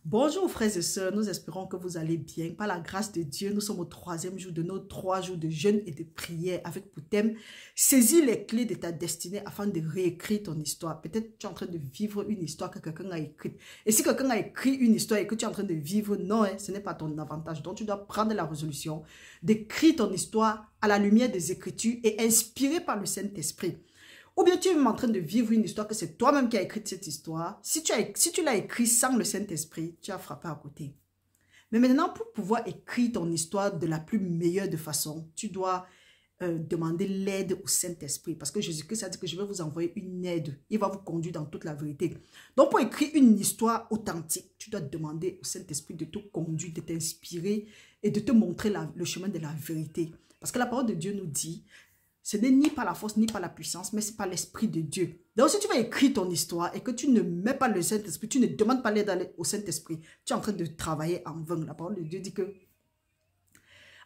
Bonjour frères et sœurs, nous espérons que vous allez bien. Par la grâce de Dieu, nous sommes au 3e jour de nos 3 jours de jeûne et de prière avec pour thème « Saisis les clés de ta destinée afin de réécrire ton histoire ». Peut-être tu es en train de vivre une histoire que quelqu'un a écrite. Et si quelqu'un a écrit une histoire et que tu es en train de vivre, non, ce n'est pas ton avantage. Donc tu dois prendre la résolution d'écrire ton histoire à la lumière des Écritures et inspiré par le Saint-Esprit. Ou bien tu es même en train de vivre une histoire que c'est toi-même qui as écrit cette histoire. Si tu l'as écrit sans le Saint-Esprit, tu as frappé à côté. Mais maintenant, pour pouvoir écrire ton histoire de la plus meilleure de façon, tu dois demander l'aide au Saint-Esprit. Parce que Jésus-Christ a dit que je vais vous envoyer une aide. Il va vous conduire dans toute la vérité. Donc, pour écrire une histoire authentique, tu dois demander au Saint-Esprit de te conduire, de t'inspirer et de te montrer le chemin de la vérité. Parce que la parole de Dieu nous dit... Ce n'est ni par la force, ni par la puissance, mais c'est par l'Esprit de Dieu. Donc, si tu vas écrire ton histoire et que tu ne mets pas le Saint-Esprit, tu ne demandes pas l'aide au Saint-Esprit, tu es en train de travailler en vain. La parole de Dieu dit que,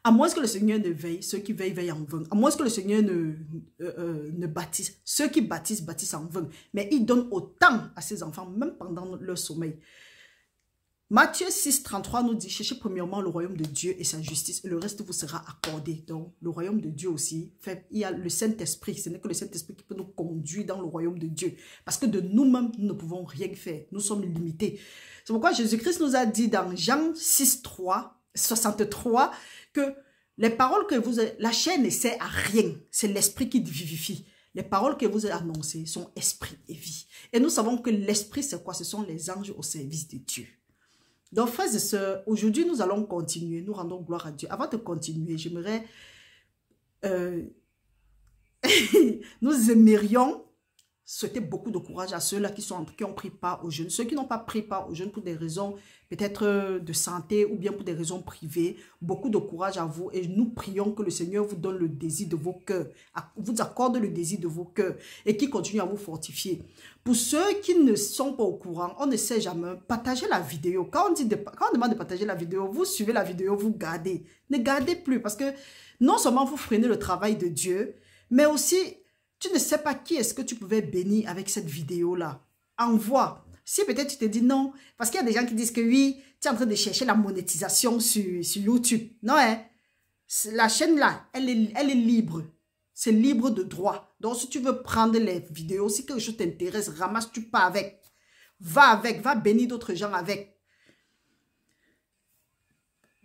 à moins que le Seigneur ne veille, ceux qui veillent, veillent en vain. À moins que le Seigneur ne bâtisse, ceux qui bâtissent, bâtissent en vain. Mais il donne autant à ses enfants, même pendant leur sommeil. Matthieu 6, 33 nous dit, cherchez premièrement le royaume de Dieu et sa justice, et le reste vous sera accordé. Donc, le royaume de Dieu aussi, il y a le Saint-Esprit. Ce n'est que le Saint-Esprit qui peut nous conduire dans le royaume de Dieu. Parce que de nous-mêmes, nous ne pouvons rien faire. Nous sommes limités. C'est pourquoi Jésus-Christ nous a dit dans Jean 6, 63, que les paroles que vous avez, la chair ne sert à rien. C'est l'Esprit qui vivifie. Les paroles que vous avez annoncées sont esprit et vie. Et nous savons que l'Esprit, c'est quoi? Ce sont les anges au service de Dieu. Donc, frères et sœurs, aujourd'hui, nous allons continuer. Nous rendons gloire à Dieu. Avant de continuer, j'aimerais... nous aimerions souhaiter beaucoup de courage à ceux-là qui ont pris part au jeûne. Ceux qui n'ont pas pris part au jeûne pour des raisons peut-être de santé ou bien pour des raisons privées. Beaucoup de courage à vous et nous prions que le Seigneur vous donne le désir de vos cœurs, vous accorde le désir de vos cœurs et qui continue à vous fortifier. Pour ceux qui ne sont pas au courant, on ne sait jamais, partagez la vidéo. Quand on demande de partager la vidéo, vous suivez la vidéo, vous gardez. Ne gardez plus parce que non seulement vous freinez le travail de Dieu, mais aussi... Tu ne sais pas qui est-ce que tu pouvais bénir avec cette vidéo-là. Envoie. Si peut-être tu te dis non, parce qu'il y a des gens qui disent que oui, tu es en train de chercher la monétisation sur YouTube. Non, hein? La chaîne-là, elle est libre. C'est libre de droit. Donc, si tu veux prendre les vidéos, si quelque chose t'intéresse, ramasse, tu pars avec. Va bénir d'autres gens avec.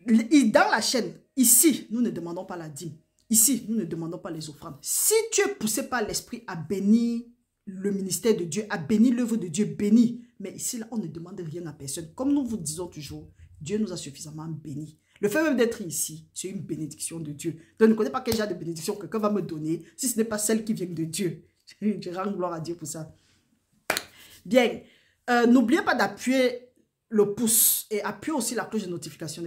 Dans la chaîne, ici, nous ne demandons pas la dîme. Ici, nous ne demandons pas les offrandes. Si tu es poussé par l'Esprit à bénir le ministère de Dieu, à bénir l'œuvre de Dieu, bénis. Mais ici, là, on ne demande rien à personne. Comme nous vous disons toujours, Dieu nous a suffisamment bénis. Le fait même d'être ici, c'est une bénédiction de Dieu. Donc, ne connais pas quel genre de bénédiction quelqu'un va me donner si ce n'est pas celle qui vient de Dieu. Je rends gloire à Dieu pour ça. Bien, n'oubliez pas d'appuyer le pouce et appuyez aussi la cloche de notification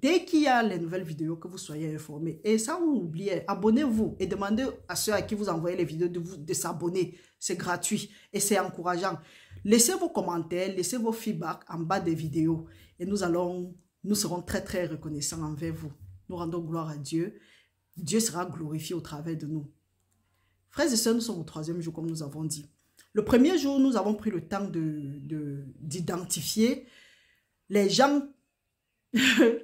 dès qu'il y a les nouvelles vidéos, que vous soyez informés. Et ça, vous oubliez, abonnez-vous et demandez à ceux à qui vous envoyez les vidéos de s'abonner. C'est gratuit et c'est encourageant. Laissez vos commentaires, laissez vos feedbacks en bas des vidéos et nous serons très très reconnaissants envers vous. Nous rendons gloire à Dieu. Dieu sera glorifié au travers de nous. Frères et sœurs, nous sommes au 3e jour comme nous avons dit. Le premier jour, nous avons pris le temps d'identifier les gens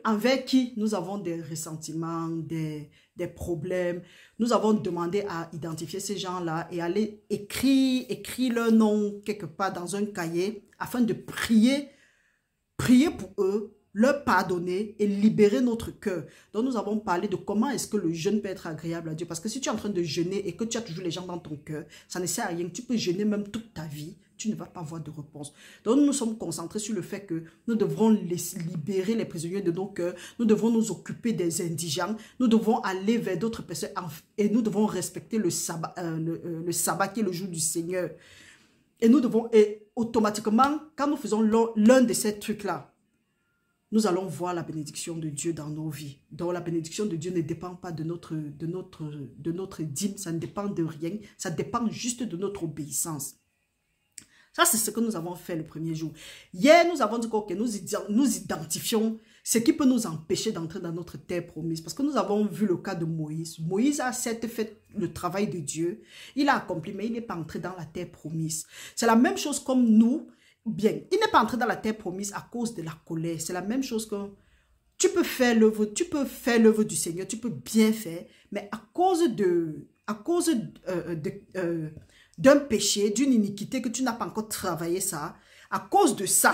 envers qui nous avons des ressentiments, des problèmes. Nous avons demandé à identifier ces gens-là et aller écrire leur nom quelque part dans un cahier afin de prier pour eux, leur pardonner et libérer notre cœur. Donc, nous avons parlé de comment est-ce que le jeûne peut être agréable à Dieu. Parce que si tu es en train de jeûner et que tu as toujours les gens dans ton cœur, ça ne sert à rien. Tu peux jeûner même toute ta vie. Tu ne vas pas avoir de réponse. Donc, nous nous sommes concentrés sur le fait que nous devrons libérer les prisonniers de nos cœurs. Nous devons nous occuper des indigents. Nous devons aller vers d'autres personnes et nous devons respecter le sabbat, le sabbat qui est le jour du Seigneur. Et nous devons, et automatiquement, quand nous faisons l'un de ces trucs-là, nous allons voir la bénédiction de Dieu dans nos vies. Donc la bénédiction de Dieu ne dépend pas de notre dîme, ça ne dépend de rien, ça dépend juste de notre obéissance. Ça, c'est ce que nous avons fait le premier jour. Hier, nous avons dit que nous identifions ce qui peut nous empêcher d'entrer dans notre terre promise. Parce que nous avons vu le cas de Moïse. Moïse a certes fait le travail de Dieu, il a accompli, mais il n'est pas entré dans la terre promise. C'est la même chose comme nous. bien, il n'est pas entré dans la terre promise à cause de la colère. C'est la même chose que tu peux faire l'œuvre du Seigneur, tu peux bien faire, mais à cause d'un péché, d'une iniquité que tu n'as pas encore travaillé ça, à cause de ça,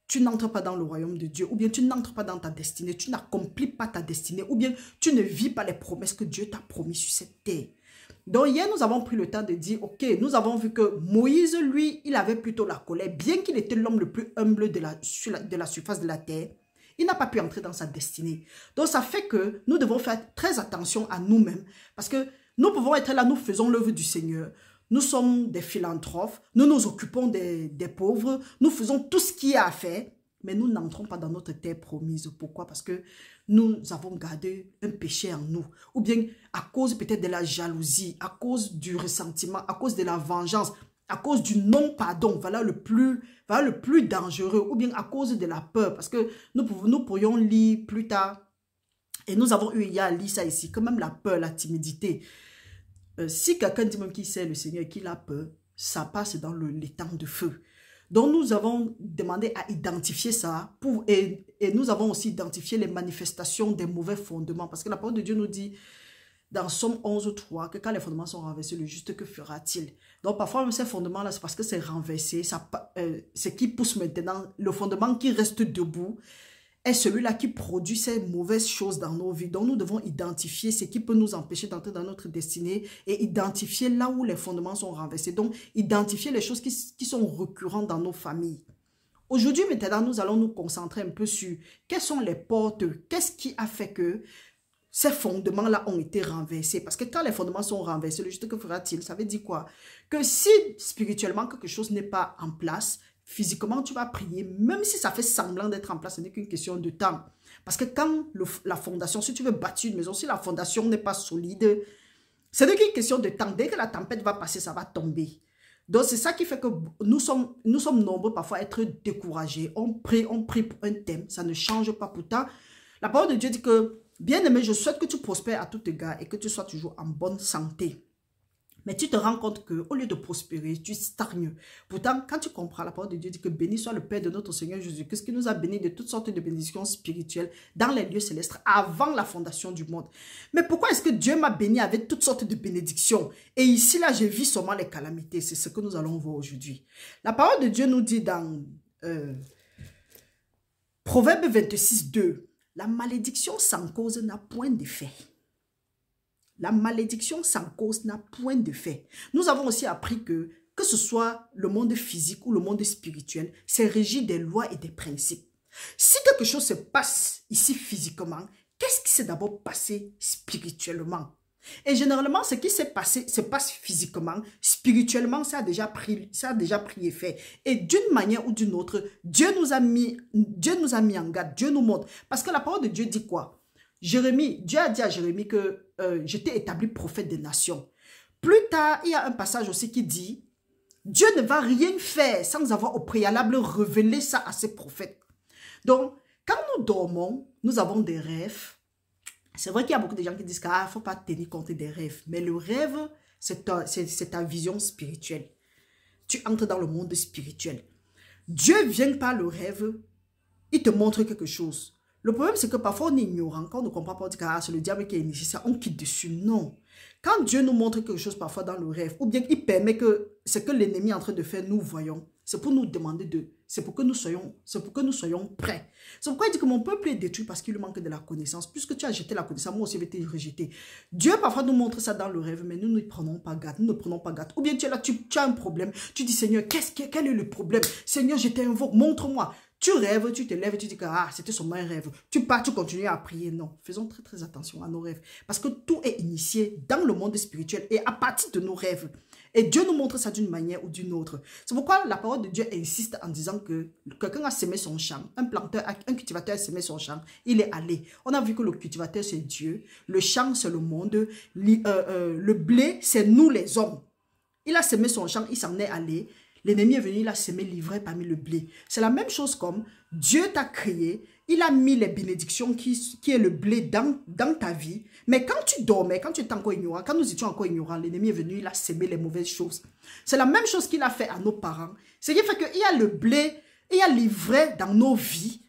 tu n'entres pas dans le royaume de Dieu, ou bien tu n'entres pas dans ta destinée, tu n'accomplis pas ta destinée, ou bien tu ne vis pas les promesses que Dieu t'a promis sur cette terre. Donc hier, nous avons pris le temps de dire, ok, nous avons vu que Moïse, lui, il avait plutôt la colère, bien qu'il était l'homme le plus humble de la surface de la terre, il n'a pas pu entrer dans sa destinée. Donc ça fait que nous devons faire très attention à nous-mêmes, parce que nous pouvons être là, nous faisons l'œuvre du Seigneur, nous sommes des philanthropes, nous nous occupons des pauvres, nous faisons tout ce qu'il y a à faire, mais nous n'entrons pas dans notre terre promise. Pourquoi? Parce que nous avons gardé un péché en nous. Ou bien à cause peut-être de la jalousie, à cause du ressentiment, à cause de la vengeance, à cause du non-pardon, voilà le plus dangereux. Ou bien à cause de la peur. Parce que nous pourrions lire plus tard, et nous avons eu hier à lire ça ici, quand même la peur, la timidité. Si quelqu'un dit même qu'il sait le Seigneur et qu'il a peur, ça passe dans les temps de feu. Donc nous avons demandé à identifier ça et nous avons aussi identifié les manifestations des mauvais fondements. Parce que la parole de Dieu nous dit dans Somme 11:3 que quand les fondements sont renversés, le juste que fera-t-il? Donc parfois ces fondements-là, c'est parce que c'est renversé. Ce qui pousse maintenant, le fondement qui reste debout, est celui-là qui produit ces mauvaises choses dans nos vies. Donc, nous devons identifier ce qui peut nous empêcher d'entrer dans notre destinée et identifier là où les fondements sont renversés. Donc, identifier les choses qui sont récurrentes dans nos familles. Aujourd'hui, maintenant, nous allons nous concentrer un peu sur quelles sont les portes, qu'est-ce qui a fait que ces fondements-là ont été renversés. Parce que quand les fondements sont renversés, le juste que fera-t-il? Ça veut dire quoi? Que si spirituellement quelque chose n'est pas en place, physiquement, tu vas prier, même si ça fait semblant d'être en place, ce n'est qu'une question de temps. Parce que quand la fondation, si tu veux bâtir une maison, si la fondation n'est pas solide, ce n'est qu'une question de temps. Dès que la tempête va passer, ça va tomber. Donc, c'est ça qui fait que nous sommes nombreux parfois à être découragés. On prie pour un thème, ça ne change pas. Pourtant, la parole de Dieu dit que, bien-aimé, je souhaite que tu prospères à tout égard et que tu sois toujours en bonne santé. Mais tu te rends compte qu'au lieu de prospérer, tu stagnes. Pourtant, quand tu comprends, la parole de Dieu dit que béni soit le Père de notre Seigneur Jésus-Christ qui nous a bénis de toutes sortes de bénédictions spirituelles dans les lieux célestes avant la fondation du monde. Mais pourquoi est-ce que Dieu m'a béni avec toutes sortes de bénédictions? Et ici, là, je vis seulement les calamités. C'est ce que nous allons voir aujourd'hui. La parole de Dieu nous dit dans Proverbe 26:2, la malédiction sans cause n'a point d'effet. La malédiction sans cause n'a point d'effet. Nous avons aussi appris que ce soit le monde physique ou le monde spirituel, c'est régi des lois et des principes. Si quelque chose se passe ici physiquement, qu'est-ce qui s'est d'abord passé spirituellement? Et généralement, ce qui s'est passé se passe physiquement, spirituellement, ça a déjà pris effet. Et d'une manière ou d'une autre, Dieu nous a mis en garde, Dieu nous montre. Parce que la parole de Dieu dit quoi? Dieu a dit à Jérémie que je t'ai établi prophète des nations. Plus tard, il y a un passage aussi qui dit, Dieu ne va rien faire sans avoir au préalable révélé ça à ses prophètes. Donc, quand nous dormons, nous avons des rêves. C'est vrai qu'il y a beaucoup de gens qui disent qu'il ne faut pas tenir compte des rêves. Mais le rêve, c'est ta vision spirituelle. Tu entres dans le monde spirituel. Dieu vient par le rêve, il te montre quelque chose. Le problème, c'est que parfois, on est ignorant. Quand on ne comprend pas, on dit que c'est le diable qui a initié ça, on quitte dessus. Non. Quand Dieu nous montre quelque chose parfois dans le rêve, ou bien il permet que ce que l'ennemi est en train de faire, nous voyons, c'est pour nous demander c'est pour que nous soyons prêts. C'est pourquoi il dit que mon peuple est détruit parce qu'il lui manque de la connaissance. Puisque tu as jeté la connaissance, moi aussi, je vais te rejeter. Dieu parfois nous montre ça dans le rêve, mais nous ne prenons pas garde. Nous ne prenons pas garde. Ou bien tu es là, tu as un problème. Tu dis, Seigneur, quel est le problème? Seigneur, je t'invoque, montre-moi. Tu rêves, tu te lèves, tu dis que c'était seulement un rêve. Tu pars, tu continues à prier. Non, faisons très très attention à nos rêves. Parce que tout est initié dans le monde spirituel et à partir de nos rêves. Et Dieu nous montre ça d'une manière ou d'une autre. C'est pourquoi la parole de Dieu insiste en disant que quelqu'un a semé son champ. Un cultivateur a semé son champ. Il est allé. On a vu que le cultivateur, c'est Dieu. Le champ, c'est le monde. Le blé, c'est nous les hommes. Il a semé son champ, il s'en est allé. L'ennemi est venu, il a semé l'ivraie parmi le blé. C'est la même chose comme Dieu t'a créé, il a mis les bénédictions qui est le blé dans ta vie. Mais quand tu dormais, quand tu étais encore ignorant, quand nous étions encore ignorants, l'ennemi est venu, il a sémé les mauvaises choses. C'est la même chose qu'il a fait à nos parents. Ce qui fait qu'il y a le blé, il y a l'ivraie dans nos vies.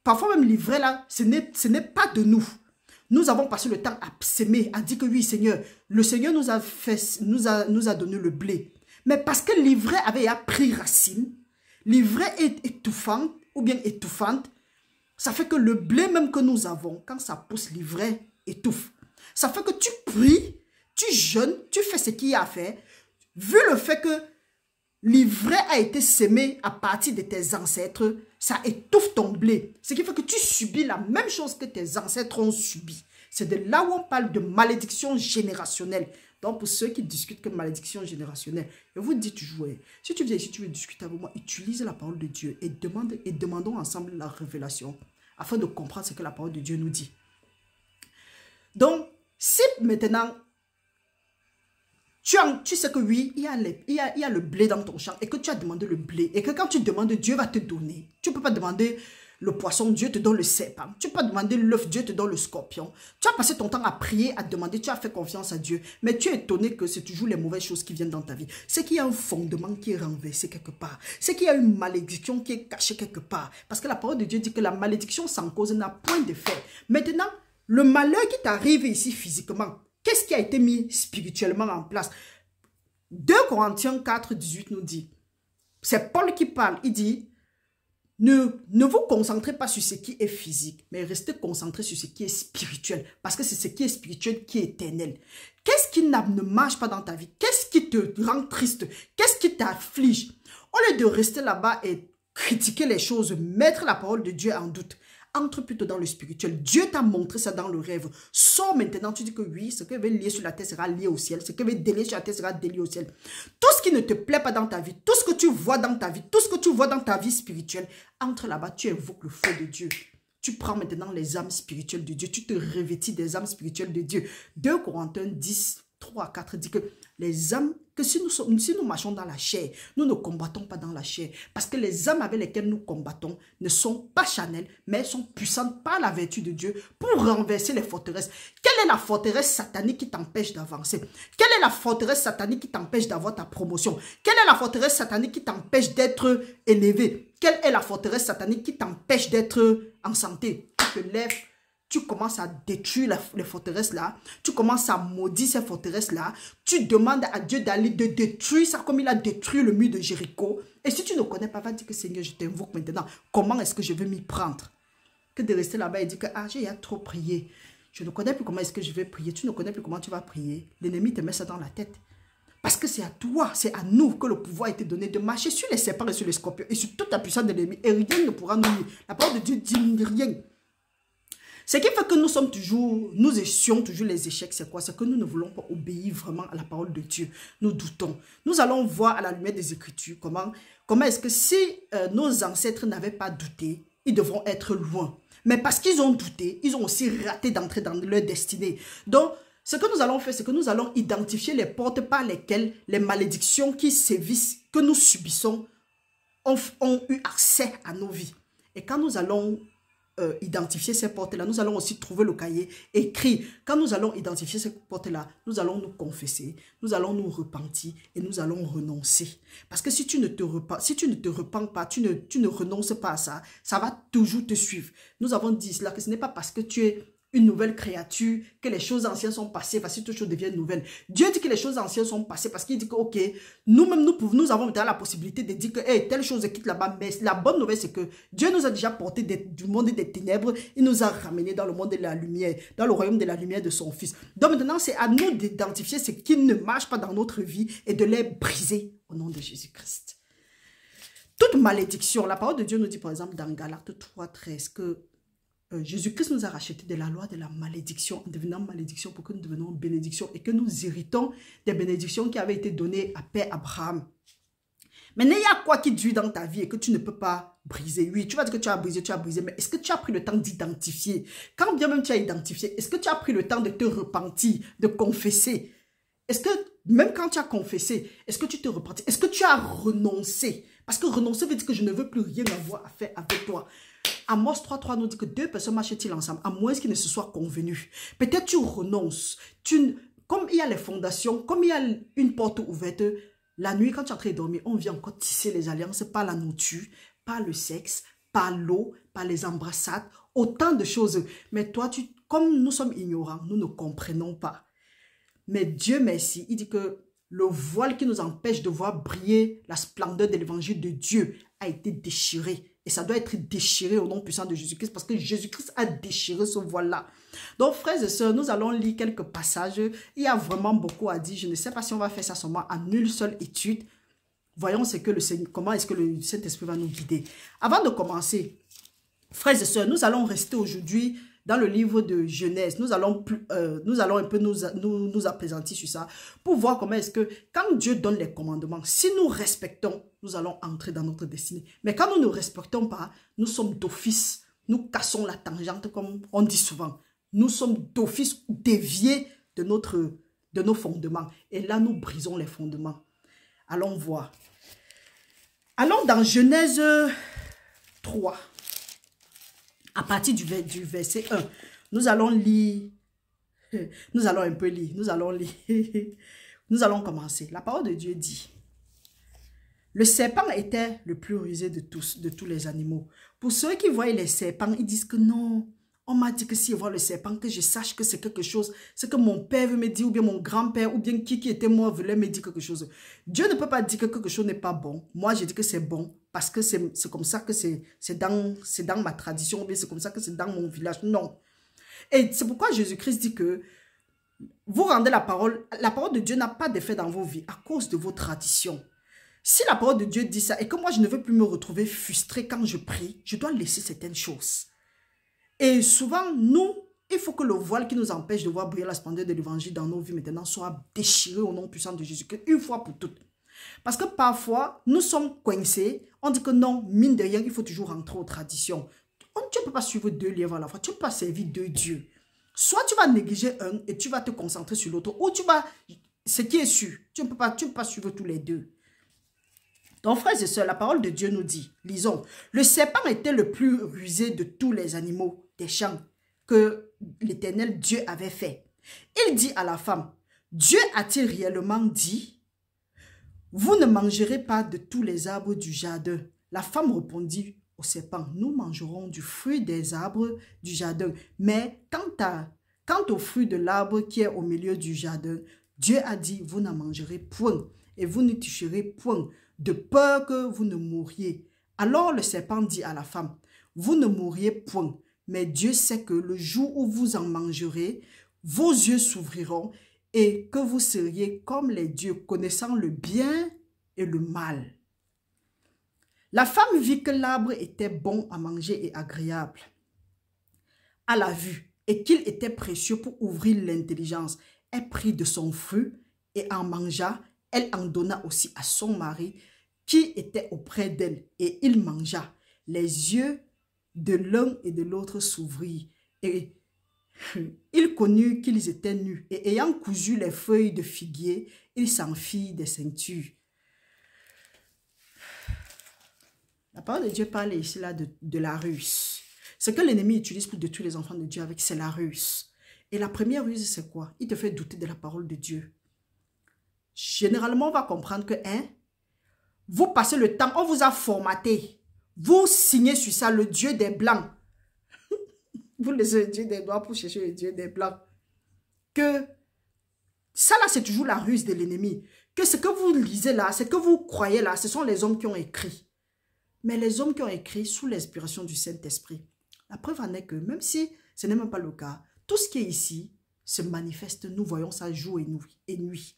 Parfois même l'ivraie là, ce n'est pas de nous. Nous avons passé le temps à s'aimer, à dire que oui Seigneur, le Seigneur nous a donné le blé. Mais parce que l'ivraie avait pris racine, l'ivraie est étouffante ou bien étouffante, ça fait que le blé même que nous avons, quand ça pousse, l'ivraie étouffe. Ça fait que tu pries, tu jeûnes, tu fais ce qu'il y a à faire. Vu le fait que l'ivraie a été sémée à partir de tes ancêtres, ça étouffe ton blé. Ce qui fait que tu subis la même chose que tes ancêtres ont subi. C'est de là où on parle de malédiction générationnelle. Donc, pour ceux qui discutent que malédiction générationnelle, je vous dis toujours, si tu viens ici, tu veux discuter avec moi, utilise la parole de Dieu et demandons ensemble la révélation afin de comprendre ce que la parole de Dieu nous dit. Donc, si maintenant, tu sais que oui, il y a le blé dans ton champ et que tu as demandé le blé et que quand tu demandes, Dieu va te donner. Tu ne peux pas demander le poisson, Dieu te donne le serpent. Tu peux pas demander l'œuf, Dieu te donne le scorpion. Tu as passé ton temps à prier, à demander, tu as fait confiance à Dieu. Mais tu es étonné que c'est toujours les mauvaises choses qui viennent dans ta vie. C'est qu'il y a un fondement qui est renversé quelque part. C'est qu'il y a une malédiction qui est cachée quelque part. Parce que la parole de Dieu dit que la malédiction sans cause n'a point d'effet. Maintenant, le malheur qui t'arrive ici physiquement, qu'est-ce qui a été mis spirituellement en place? 2 Corinthiens 4, 18 nous dit, c'est Paul qui parle, il dit, ne vous concentrez pas sur ce qui est physique, mais restez concentrés sur ce qui est spirituel. Parce que c'est ce qui est spirituel qui est éternel. Qu'est-ce qui ne marche pas dans ta vie? Qu'est-ce qui te rend triste? Qu'est-ce qui t'afflige? Au lieu de rester là-bas et critiquer les choses, mettre la parole de Dieu en doute, entre plutôt dans le spirituel. Dieu t'a montré ça dans le rêve. Sors maintenant, tu dis que oui, ce qui va lier sur la terre sera lié au ciel. Ce qui va délier sur la terre sera délié au ciel. Tout ce qui ne te plaît pas dans ta vie, tout ce que tu vois dans ta vie, tout ce que tu vois dans ta vie spirituelle, entre là-bas, tu invoques le feu de Dieu. Tu prends maintenant les âmes spirituelles de Dieu. Tu te revêtis des âmes spirituelles de Dieu. 2 Corinthiens 10, 3 à 4 dit que les âmes, que si nous marchons dans la chair, nous ne combattons pas dans la chair. Parce que les âmes avec lesquelles nous combattons ne sont pas charnelles, mais sont puissantes par la vertu de Dieu pour renverser les forteresses. Quelle est la forteresse satanique qui t'empêche d'avancer? Quelle est la forteresse satanique qui t'empêche d'avoir ta promotion? Quelle est la forteresse satanique qui t'empêche d'être élevé? Quelle est la forteresse satanique qui t'empêche d'être en santé? Tu te lèves. Tu commences à détruire les forteresses là. Tu commences à maudire ces forteresses là. Tu demandes à Dieu d'aller de détruire ça comme il a détruit le mur de Jéricho. Et si tu ne connais pas, va dire que Seigneur, je t'invoque maintenant. Comment est-ce que je vais m'y prendre? Que de rester là-bas et dire que j'ai trop prié. Je ne connais plus comment est-ce que je vais prier. Tu ne connais plus comment tu vas prier. L'ennemi te met ça dans la tête. Parce que c'est à toi, c'est à nous que le pouvoir a été donné de marcher sur les serpents et sur les scorpions et sur toute la puissance de l'ennemi. Et rien ne pourra nous nuire. La parole de Dieu dit rien. Ce qui fait que nous étions toujours les échecs, c'est quoi? C'est que nous ne voulons pas obéir vraiment à la parole de Dieu. Nous doutons. Nous allons voir à la lumière des Écritures comment est-ce que si nos ancêtres n'avaient pas douté, ils devront être loin. Mais parce qu'ils ont douté, ils ont aussi raté d'entrer dans leur destinée. Donc, ce que nous allons faire, c'est que nous allons identifier les portes par lesquelles les malédictions qui sévissent, que nous subissons, ont eu accès à nos vies. Et quand nous allons identifier ces portes-là, nous allons aussi trouver le cahier écrit. Quand nous allons identifier ces portes-là, nous allons nous confesser, nous allons nous repentir et nous allons renoncer. Parce que si tu ne te repens pas, tu ne renonces pas à ça, ça va toujours te suivre. Nous avons dit cela, que ce n'est pas parce que tu es une nouvelle créature, que les choses anciennes sont passées, parce que toutes choses deviennent nouvelles. Dieu dit que les choses anciennes sont passées parce qu'il dit que, ok, nous-mêmes, nous avons maintenant la possibilité de dire que, hey, telle chose quitte là-bas, mais la bonne nouvelle, c'est que Dieu nous a déjà porté du monde des ténèbres, il nous a ramenés dans le monde de la lumière, dans le royaume de la lumière de son Fils. Donc maintenant, c'est à nous d'identifier ce qui ne marche pas dans notre vie et de les briser au nom de Jésus-Christ. Toute malédiction, la parole de Dieu nous dit, par exemple, dans Galates 3:13, que Jésus-Christ nous a racheté de la loi de la malédiction, en devenant malédiction pour que nous devenions bénédiction et que nous héritons des bénédictions qui avaient été données à Père Abraham. Maintenant, il y a quoi qui dure dans ta vie et que tu ne peux pas briser? Oui, tu vas dire que tu as brisé, mais est-ce que tu as pris le temps d'identifier? Quand bien même tu as identifié, est-ce que tu as pris le temps de te repentir, de confesser? Est-ce que, même quand tu as confessé, est-ce que tu te repentis? Est-ce que tu as renoncé? Parce que renoncer veut dire que je ne veux plus rien avoir à faire avec toi. Amos 3.3 nous dit que deux personnes marchent-ils ensemble, à moins qu'ils ne se soient convenus. Peut-être tu renonces. Comme il y a les fondations, comme il y a une porte ouverte, la nuit, quand tu es en train de dormir, on vient encore tisser les alliances par la nourriture, par le sexe, par l'eau, par les embrassades, autant de choses. Mais toi, comme nous sommes ignorants, nous ne comprenons pas. Mais Dieu merci, il dit que le voile qui nous empêche de voir briller la splendeur de l'évangile de Dieu a été déchiré. Et ça doit être déchiré au nom puissant de Jésus-Christ parce que Jésus-Christ a déchiré ce voile-là. Donc, frères et sœurs, nous allons lire quelques passages. Il y a vraiment beaucoup à dire. Je ne sais pas si on va faire ça seulement en une seule étude. Voyons comment est-ce que le Saint-Esprit va nous guider. Avant de commencer, frères et sœurs, nous allons rester aujourd'hui dans le livre de Genèse. Nous allons un peu nous appesantir sur ça pour voir comment est-ce que quand Dieu donne les commandements, si nous respectons, nous allons entrer dans notre destinée. Mais quand nous ne respectons pas, nous sommes d'office. Nous cassons la tangente comme on dit souvent. Nous sommes d'office déviés de nos fondements. Et là, nous brisons les fondements. Allons voir. Allons dans Genèse 3. À partir du verset 1, nous allons lire, nous allons un peu lire, nous allons commencer. La parole de Dieu dit, le serpent était le plus rusé de tous les animaux. Pour ceux qui voient les serpents, ils disent que non, on m'a dit que si je vois le serpent, que je sache que c'est quelque chose, c'est que mon père veut me dire, ou bien mon grand-père, ou bien qui était mort voulait me dire quelque chose. Dieu ne peut pas dire que quelque chose n'est pas bon. Moi, je dis que c'est bon. Parce que c'est comme ça que c'est dans ma tradition, mais c'est comme ça que c'est dans mon village. Non. Et c'est pourquoi Jésus-Christ dit que vous rendez la parole de Dieu n'a pas d'effet dans vos vies à cause de vos traditions. Si la parole de Dieu dit ça et que moi je ne veux plus me retrouver frustré quand je prie, je dois laisser certaines choses. Et souvent, il faut que le voile qui nous empêche de voir briller la splendeur de l'évangile dans nos vies maintenant soit déchiré au nom puissant de Jésus-Christ une fois pour toutes. Parce que parfois, nous sommes coincés. On dit que non, mine de rien, il faut toujours rentrer aux traditions. Tu ne peux pas suivre deux lièvres à la fois. Tu ne peux pas servir deux dieux. Soit tu vas négliger un et tu vas te concentrer sur l'autre. Ou tu vas... Ce qui est sûr, tu ne peux pas suivre tous les deux. Donc, frères et sœurs, la parole de Dieu nous dit, lisons, le serpent était le plus rusé de tous les animaux des champs que l'Éternel Dieu avait fait. Il dit à la femme, Dieu a-t-il réellement dit, vous ne mangerez pas de tous les arbres du jardin. La femme répondit au serpent, nous mangerons du fruit des arbres du jardin. Mais quant au fruit de l'arbre qui est au milieu du jardin, Dieu a dit, vous n'en mangerez point et vous ne toucherez point, de peur que vous ne mouriez. Alors le serpent dit à la femme, vous ne mourriez point, mais Dieu sait que le jour où vous en mangerez, vos yeux s'ouvriront et que vous seriez comme les dieux, connaissant le bien et le mal. La femme vit que l'arbre était bon à manger et agréable à la vue, et qu'il était précieux pour ouvrir l'intelligence. Elle prit de son fruit et en mangea. Elle en donna aussi à son mari qui était auprès d'elle, et il mangea. Les yeux de l'un et de l'autre s'ouvrirent, et il connut qu'ils étaient nus, et ayant cousu les feuilles de figuier, il s'en fit des ceintures. La parole de Dieu parle ici là de la ruse. Ce que l'ennemi utilise pour détruire les enfants de Dieu avec, c'est la ruse. Et la première ruse, c'est quoi? Il te fait douter de la parole de Dieu. Généralement, on va comprendre que, vous passez le temps, on vous a formaté. Vous signez sur ça le Dieu des Blancs. Vous laissez le Dieu des Noirs pour chercher le Dieu des Blancs. Que ça là, c'est toujours la ruse de l'ennemi. Que ce que vous lisez là, ce que vous croyez là, ce sont les hommes qui ont écrit. Mais les hommes qui ont écrit sous l'inspiration du Saint-Esprit. La preuve en est que même si ce n'est même pas le cas, tout ce qui est ici se manifeste. Nous voyons ça jour et nuit.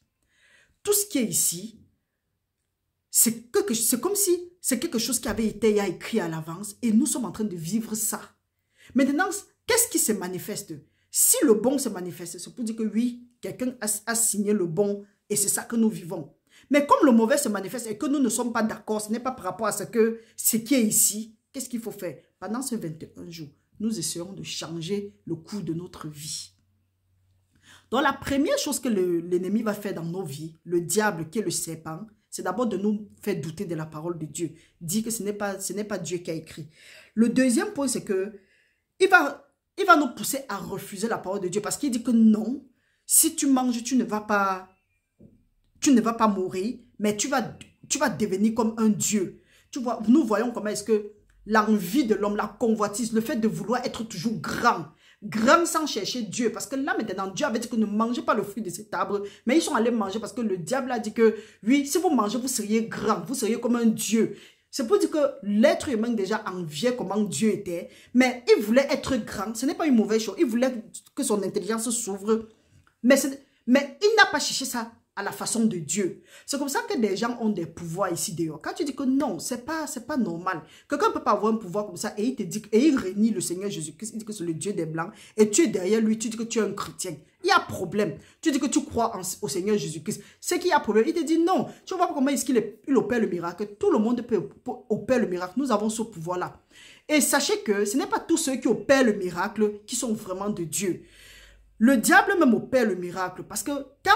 Tout ce qui est ici, c'est comme si c'est quelque chose qui avait été écrit à l'avance et nous sommes en train de vivre ça. Maintenant, qu'est-ce qui se manifeste? Si le bon se manifeste, c'est pour dire que oui, quelqu'un a signé le bon et c'est ça que nous vivons. Mais comme le mauvais se manifeste et que nous ne sommes pas d'accord, ce n'est pas par rapport à ce qui est ici, qu'est-ce qu'il faut faire? Pendant ces 21 jours, nous essayons de changer le cours de notre vie. Donc la première chose que l'ennemi va faire dans nos vies, le diable qui est le serpent, c'est d'abord de nous faire douter de la parole de Dieu. Dire que ce n'est pas Dieu qui a écrit. Le deuxième point, c'est que il va nous pousser à refuser la parole de Dieu parce qu'il dit que non, si tu manges, tu ne vas pas mourir, mais tu vas devenir comme un Dieu. Tu vois, nous voyons comment est-ce que l'envie de l'homme, la convoitise, le fait de vouloir être toujours grand, grand sans chercher Dieu. Parce que là, maintenant, Dieu avait dit que ne mangez pas le fruit de cet arbre, mais ils sont allés manger parce que le diable a dit que, oui, si vous mangez, vous seriez grand, vous seriez comme un Dieu. C'est pour dire que l'être humain déjà enviait comment Dieu était, mais il voulait être grand. Ce n'est pas une mauvaise chose. Il voulait que son intelligence s'ouvre, mais il n'a pas cherché ça à la façon de Dieu. C'est comme ça que des gens ont des pouvoirs ici dehors. Quand tu dis que non, c'est pas normal. Quelqu'un ne peut pas avoir un pouvoir comme ça et il te dit, et il réunit le Seigneur Jésus-Christ, il dit que c'est le Dieu des Blancs, et tu es derrière lui, tu dis que tu es un chrétien. Il y a problème. Tu dis que tu crois au Seigneur Jésus-Christ. C'est qu'il y a problème. Il te dit non. Tu vois comment est-ce qu'il opère le miracle. Tout le monde peut opérer le miracle. Nous avons ce pouvoir-là. Et sachez que ce n'est pas tous ceux qui opèrent le miracle qui sont vraiment de Dieu. Le diable même opère le miracle parce que quand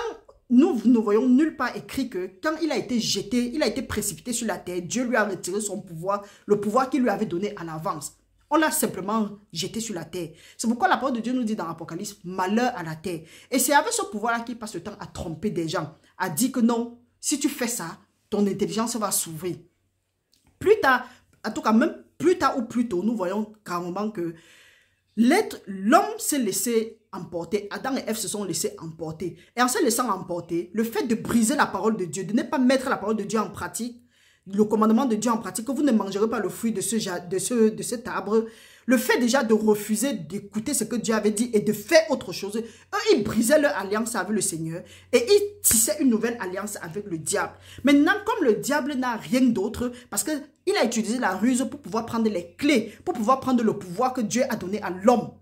nous ne voyons nulle part écrit que quand il a été jeté, il a été précipité sur la terre, Dieu lui a retiré son pouvoir, le pouvoir qu'il lui avait donné à l'avance. On l'a simplement jeté sur la terre. C'est pourquoi la parole de Dieu nous dit dans l'Apocalypse, malheur à la terre. Et c'est avec ce pouvoir-là qu'il passe le temps à tromper des gens, à dire que non, si tu fais ça, ton intelligence va s'ouvrir. Plus tard, en tout cas même plus tard ou plus tôt, nous voyons carrément que l'homme s'est laissé emporter. Adam et Ève se sont laissés emporter. Et en se laissant emporter, le fait de briser la parole de Dieu, de ne pas mettre la parole de Dieu en pratique, le commandement de Dieu en pratique, que vous ne mangerez pas le fruit de cet arbre, le fait déjà de refuser d'écouter ce que Dieu avait dit et de faire autre chose, eux, ils brisaient leur alliance avec le Seigneur et ils tissaient une nouvelle alliance avec le diable. Maintenant, comme le diable n'a rien d'autre, parce qu'il a utilisé la ruse pour pouvoir prendre les clés, pour pouvoir prendre le pouvoir que Dieu a donné à l'homme,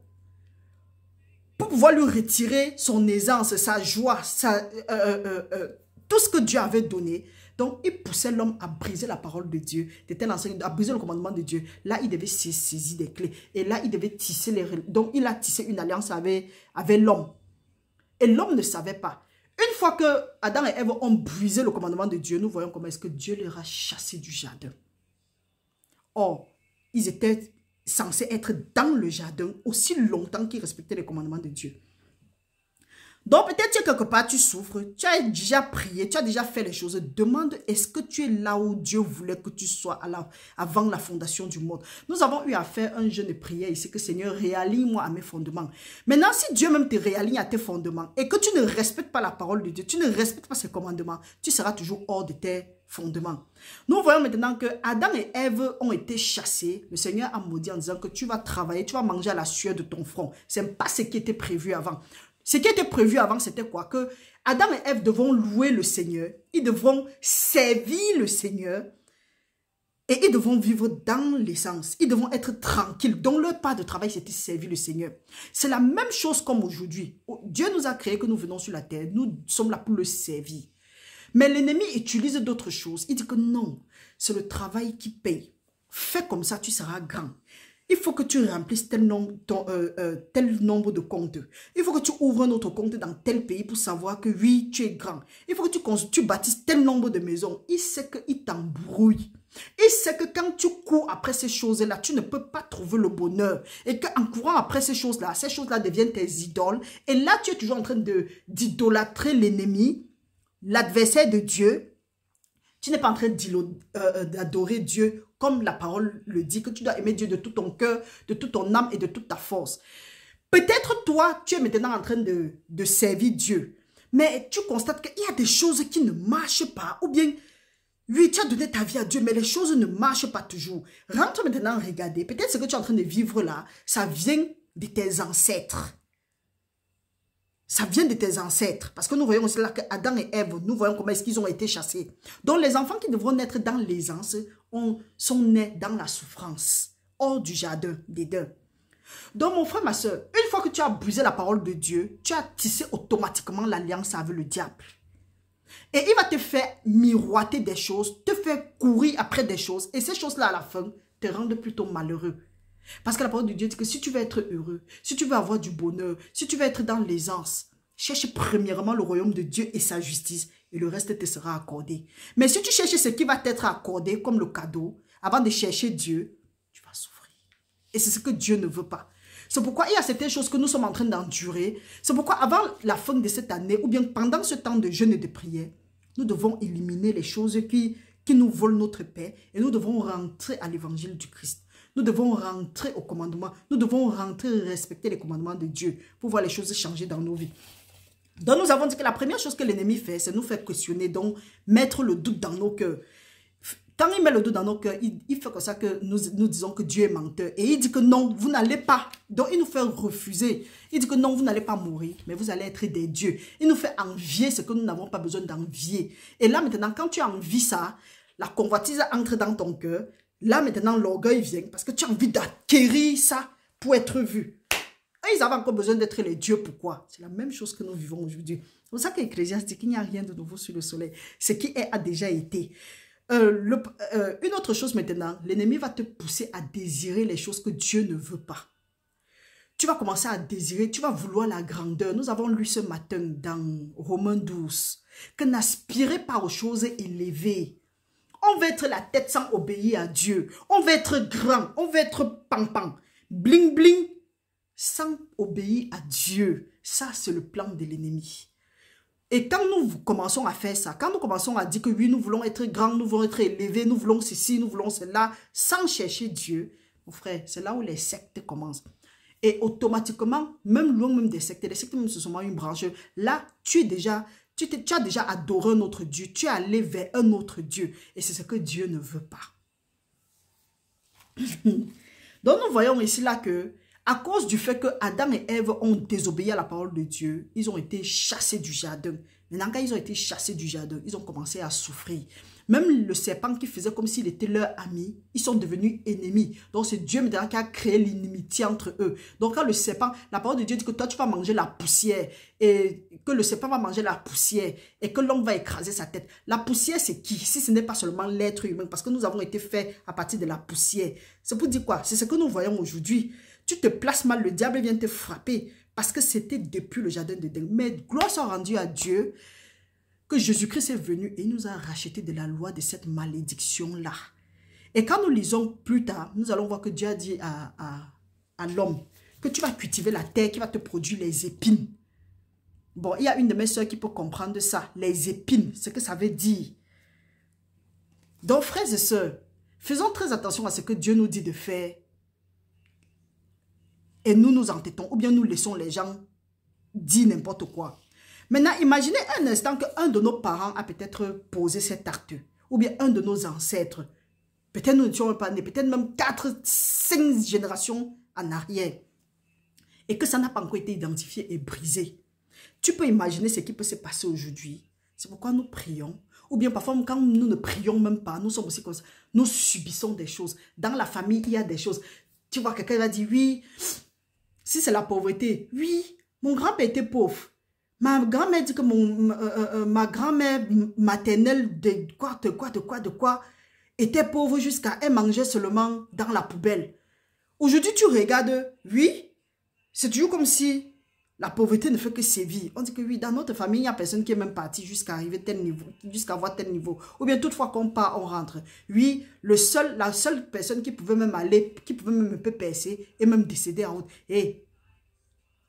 pour pouvoir lui retirer son aisance, sa joie, tout ce que Dieu avait donné. Donc, il poussait l'homme à briser la parole de Dieu, à briser le commandement de Dieu. Là, il devait se saisir des clés. Et là, il devait tisser Donc, il a tissé une alliance avec l'homme. Et l'homme ne savait pas. Une fois que Adam et Ève ont brisé le commandement de Dieu, nous voyons comment est-ce que Dieu les a chassés du jardin. Or, ils étaient censés être dans le jardin aussi longtemps qu'ils respectaient les commandements de Dieu. Donc peut-être que quelque part tu souffres, tu as déjà prié, tu as déjà fait les choses. Demande, est-ce que tu es là où Dieu voulait que tu sois avant la fondation du monde? Nous avons eu à faire un jeûne de prière ici, que Seigneur, réaligne-moi à mes fondements. Maintenant, si Dieu même te réaligne à tes fondements et que tu ne respectes pas la parole de Dieu, tu ne respectes pas ses commandements, tu seras toujours hors de tes fondements. Nous voyons maintenant que Adam et Ève ont été chassés. Le Seigneur a maudit en disant que tu vas travailler, tu vas manger à la sueur de ton front. Ce n'est pas ce qui était prévu avant. Ce qui était prévu avant, c'était quoi? Que Adam et Ève devront louer le Seigneur, ils devront servir le Seigneur et ils devront vivre dans l'essence. Ils devront être tranquilles. Donc leur part de travail, c'était servir le Seigneur. C'est la même chose comme aujourd'hui. Dieu nous a créé que nous venons sur la terre. Nous sommes là pour le servir. Mais l'ennemi utilise d'autres choses. Il dit que non, c'est le travail qui paye. Fais comme ça, tu seras grand. Il faut que tu remplisses tel nombre de comptes. Il faut que tu ouvres un autre compte dans tel pays pour savoir que oui, tu es grand. Il faut que tu bâtisses tel nombre de maisons. Il sait qu'il t'embrouille. Il sait que quand tu cours après ces choses-là, tu ne peux pas trouver le bonheur. Et qu'en courant après ces choses-là deviennent tes idoles. Et là, tu es toujours en train d'idolâtrer l'ennemi, l'adversaire de Dieu. Tu n'es pas en train d'adorer Dieu comme la parole le dit, que tu dois aimer Dieu de tout ton cœur, de toute ton âme et de toute ta force. Peut-être toi, tu es maintenant en train de servir Dieu, mais tu constates qu'il y a des choses qui ne marchent pas, ou bien, oui, tu as donné ta vie à Dieu, mais les choses ne marchent pas toujours. Rentre maintenant regarder, peut-être ce que tu es en train de vivre là, ça vient de tes ancêtres. Ça vient de tes ancêtres. Parce que nous voyons aussi là que Adam et Ève, nous voyons comment est-ce qu'ils ont été chassés. Donc les enfants qui devront naître dans l'aisance sont nés dans la souffrance. Hors du jardin d'Éden. Donc mon frère, ma soeur, une fois que tu as brisé la parole de Dieu, tu as tissé automatiquement l'alliance avec le diable. Et il va te faire miroiter des choses, te faire courir après des choses. Et ces choses-là à la fin te rendent plutôt malheureux. Parce que la parole de Dieu dit que si tu veux être heureux, si tu veux avoir du bonheur, si tu veux être dans l'aisance, cherche premièrement le royaume de Dieu et sa justice et le reste te sera accordé. Mais si tu cherches ce qui va t'être accordé comme le cadeau, avant de chercher Dieu, tu vas souffrir. Et c'est ce que Dieu ne veut pas. C'est pourquoi il y a certaines choses que nous sommes en train d'endurer. C'est pourquoi avant la fin de cette année, ou bien pendant ce temps de jeûne et de prière, nous devons éliminer les choses qui nous volent notre paix et nous devons rentrer à l'évangile du Christ. Nous devons rentrer au commandement. Nous devons rentrer et respecter les commandements de Dieu pour voir les choses changer dans nos vies. Donc nous avons dit que la première chose que l'ennemi fait, c'est nous faire questionner, donc mettre le doute dans nos cœurs. Quand il met le doute dans nos cœurs, il fait comme ça que nous disons que Dieu est menteur. Et il dit que non, vous n'allez pas. Donc il nous fait refuser. Il dit que non, vous n'allez pas mourir, mais vous allez être des dieux. Il nous fait envier ce que nous n'avons pas besoin d'envier. Et là maintenant, quand tu envies ça, la convoitise entre dans ton cœur. Là maintenant, l'orgueil vient parce que tu as envie d'acquérir ça pour être vu. Et ils avaient encore besoin d'être les dieux. Pourquoi? C'est la même chose que nous vivons aujourd'hui. C'est pour ça qu'Ecclésiaste dit qu'il n'y a rien de nouveau sur le soleil. Ce qui est a déjà été. Une autre chose maintenant, l'ennemi va te pousser à désirer les choses que Dieu ne veut pas. Tu vas commencer à désirer, tu vas vouloir la grandeur. Nous avons lu ce matin dans Romains 12 que n'aspirez pas aux choses élevées. On veut être la tête sans obéir à Dieu. On veut être grand, on veut être pam-pam, bling-bling, sans obéir à Dieu. Ça, c'est le plan de l'ennemi. Et quand nous commençons à faire ça, quand nous commençons à dire que oui, nous voulons être grands, nous voulons être élevés, nous voulons ceci, nous voulons cela, sans chercher Dieu, mon frère, c'est là où les sectes commencent. Et automatiquement, même loin même des sectes, les sectes même ce sont une branche. Là, tu as déjà adoré un autre Dieu, tu es allé vers un autre Dieu. Et c'est ce que Dieu ne veut pas. Donc nous voyons ici là que, à cause du fait que Adam et Ève ont désobéi à la parole de Dieu, ils ont été chassés du jardin. Maintenant, quand ils ont été chassés du jardin, ils ont commencé à souffrir. Même le serpent qui faisait comme s'il était leur ami, ils sont devenus ennemis. Donc, c'est Dieu maintenant qui a créé l'inimitié entre eux. Donc, quand le serpent, la parole de Dieu dit que toi, tu vas manger la poussière et que le serpent va manger la poussière et que l'homme va écraser sa tête. La poussière, c'est qui? Si ce n'est pas seulement l'être humain, parce que nous avons été faits à partir de la poussière. C'est pour dire quoi? C'est ce que nous voyons aujourd'hui. Tu te places mal, le diable vient te frapper parce que c'était depuis le jardin d'Éden. Mais gloire soit rendue à Dieu que Jésus-Christ est venu et il nous a racheté de la loi de cette malédiction-là. Et quand nous lisons plus tard, nous allons voir que Dieu a dit à l'homme que tu vas cultiver la terre qui va te produire les épines. Bon, il y a une de mes soeurs qui peut comprendre ça, les épines, ce que ça veut dire. Donc, frères et sœurs, faisons très attention à ce que Dieu nous dit de faire. Et nous nous entêtons, ou bien nous laissons les gens dire n'importe quoi. Maintenant, imaginez un instant qu'un de nos parents a peut-être posé cet acte, ou bien un de nos ancêtres. Peut-être nous n'étions pas nés, peut-être même 4, 5 générations en arrière. Et que ça n'a pas encore été identifié et brisé. Tu peux imaginer ce qui peut se passer aujourd'hui. C'est pourquoi nous prions. Ou bien parfois, quand nous ne prions même pas, nous sommes aussi comme ça. Nous subissons des choses. Dans la famille, il y a des choses. Tu vois, quelqu'un va dire, oui, si c'est la pauvreté, oui, mon grand-père était pauvre. Ma grand-mère dit que ma grand-mère maternelle de quoi, était pauvre jusqu'à elle mangeait seulement dans la poubelle. Aujourd'hui, tu regardes, oui, c'est toujours comme si la pauvreté ne fait que sévir. On dit que oui, dans notre famille, il n'y a personne qui est même parti jusqu'à arriver tel niveau, jusqu'à avoir tel niveau. Ou bien toutefois qu'on part, on rentre. Oui, la seule personne qui pouvait même aller, qui pouvait même un peu percer et même décéder en route.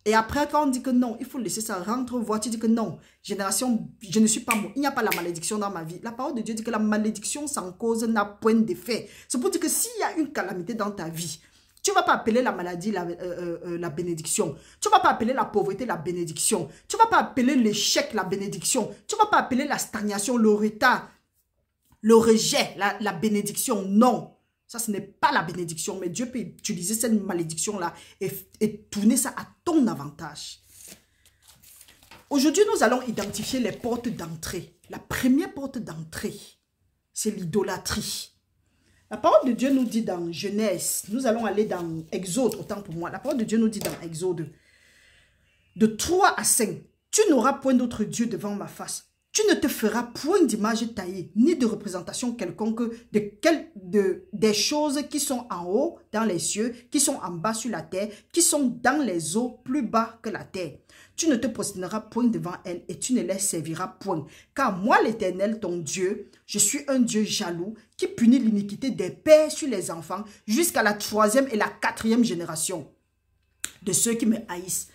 Et après, quand on dit que non, il faut laisser ça, rentre, voir, tu dis que non, génération, je ne suis pas moi, il n'y a pas la malédiction dans ma vie. La parole de Dieu dit que la malédiction sans cause n'a point d'effet. C'est pour dire que s'il y a une calamité dans ta vie, tu ne vas pas appeler la maladie la bénédiction. Tu ne vas pas appeler la pauvreté la bénédiction. Tu ne vas pas appeler l'échec la bénédiction. Tu ne vas pas appeler la stagnation, le retard, le rejet, la bénédiction. Non. Ça, ce n'est pas la bénédiction, mais Dieu peut utiliser cette malédiction-là et tourner ça à ton avantage. Aujourd'hui, nous allons identifier les portes d'entrée. La première porte d'entrée, c'est l'idolâtrie. La parole de Dieu nous dit dans Genèse, nous allons aller dans Exode, autant pour moi. La parole de Dieu nous dit dans Exode, de 3 à 5, tu n'auras point d'autre Dieu devant ma face. Tu ne te feras point d'image taillée, ni de représentation quelconque des choses qui sont en haut dans les cieux, qui sont en bas sur la terre, qui sont dans les eaux plus bas que la terre. Tu ne te prosterneras point devant elles et tu ne les serviras point. Car moi, l'Éternel, ton Dieu, je suis un Dieu jaloux qui punit l'iniquité des pères sur les enfants jusqu'à la 3e et la 4e génération de ceux qui me haïssent.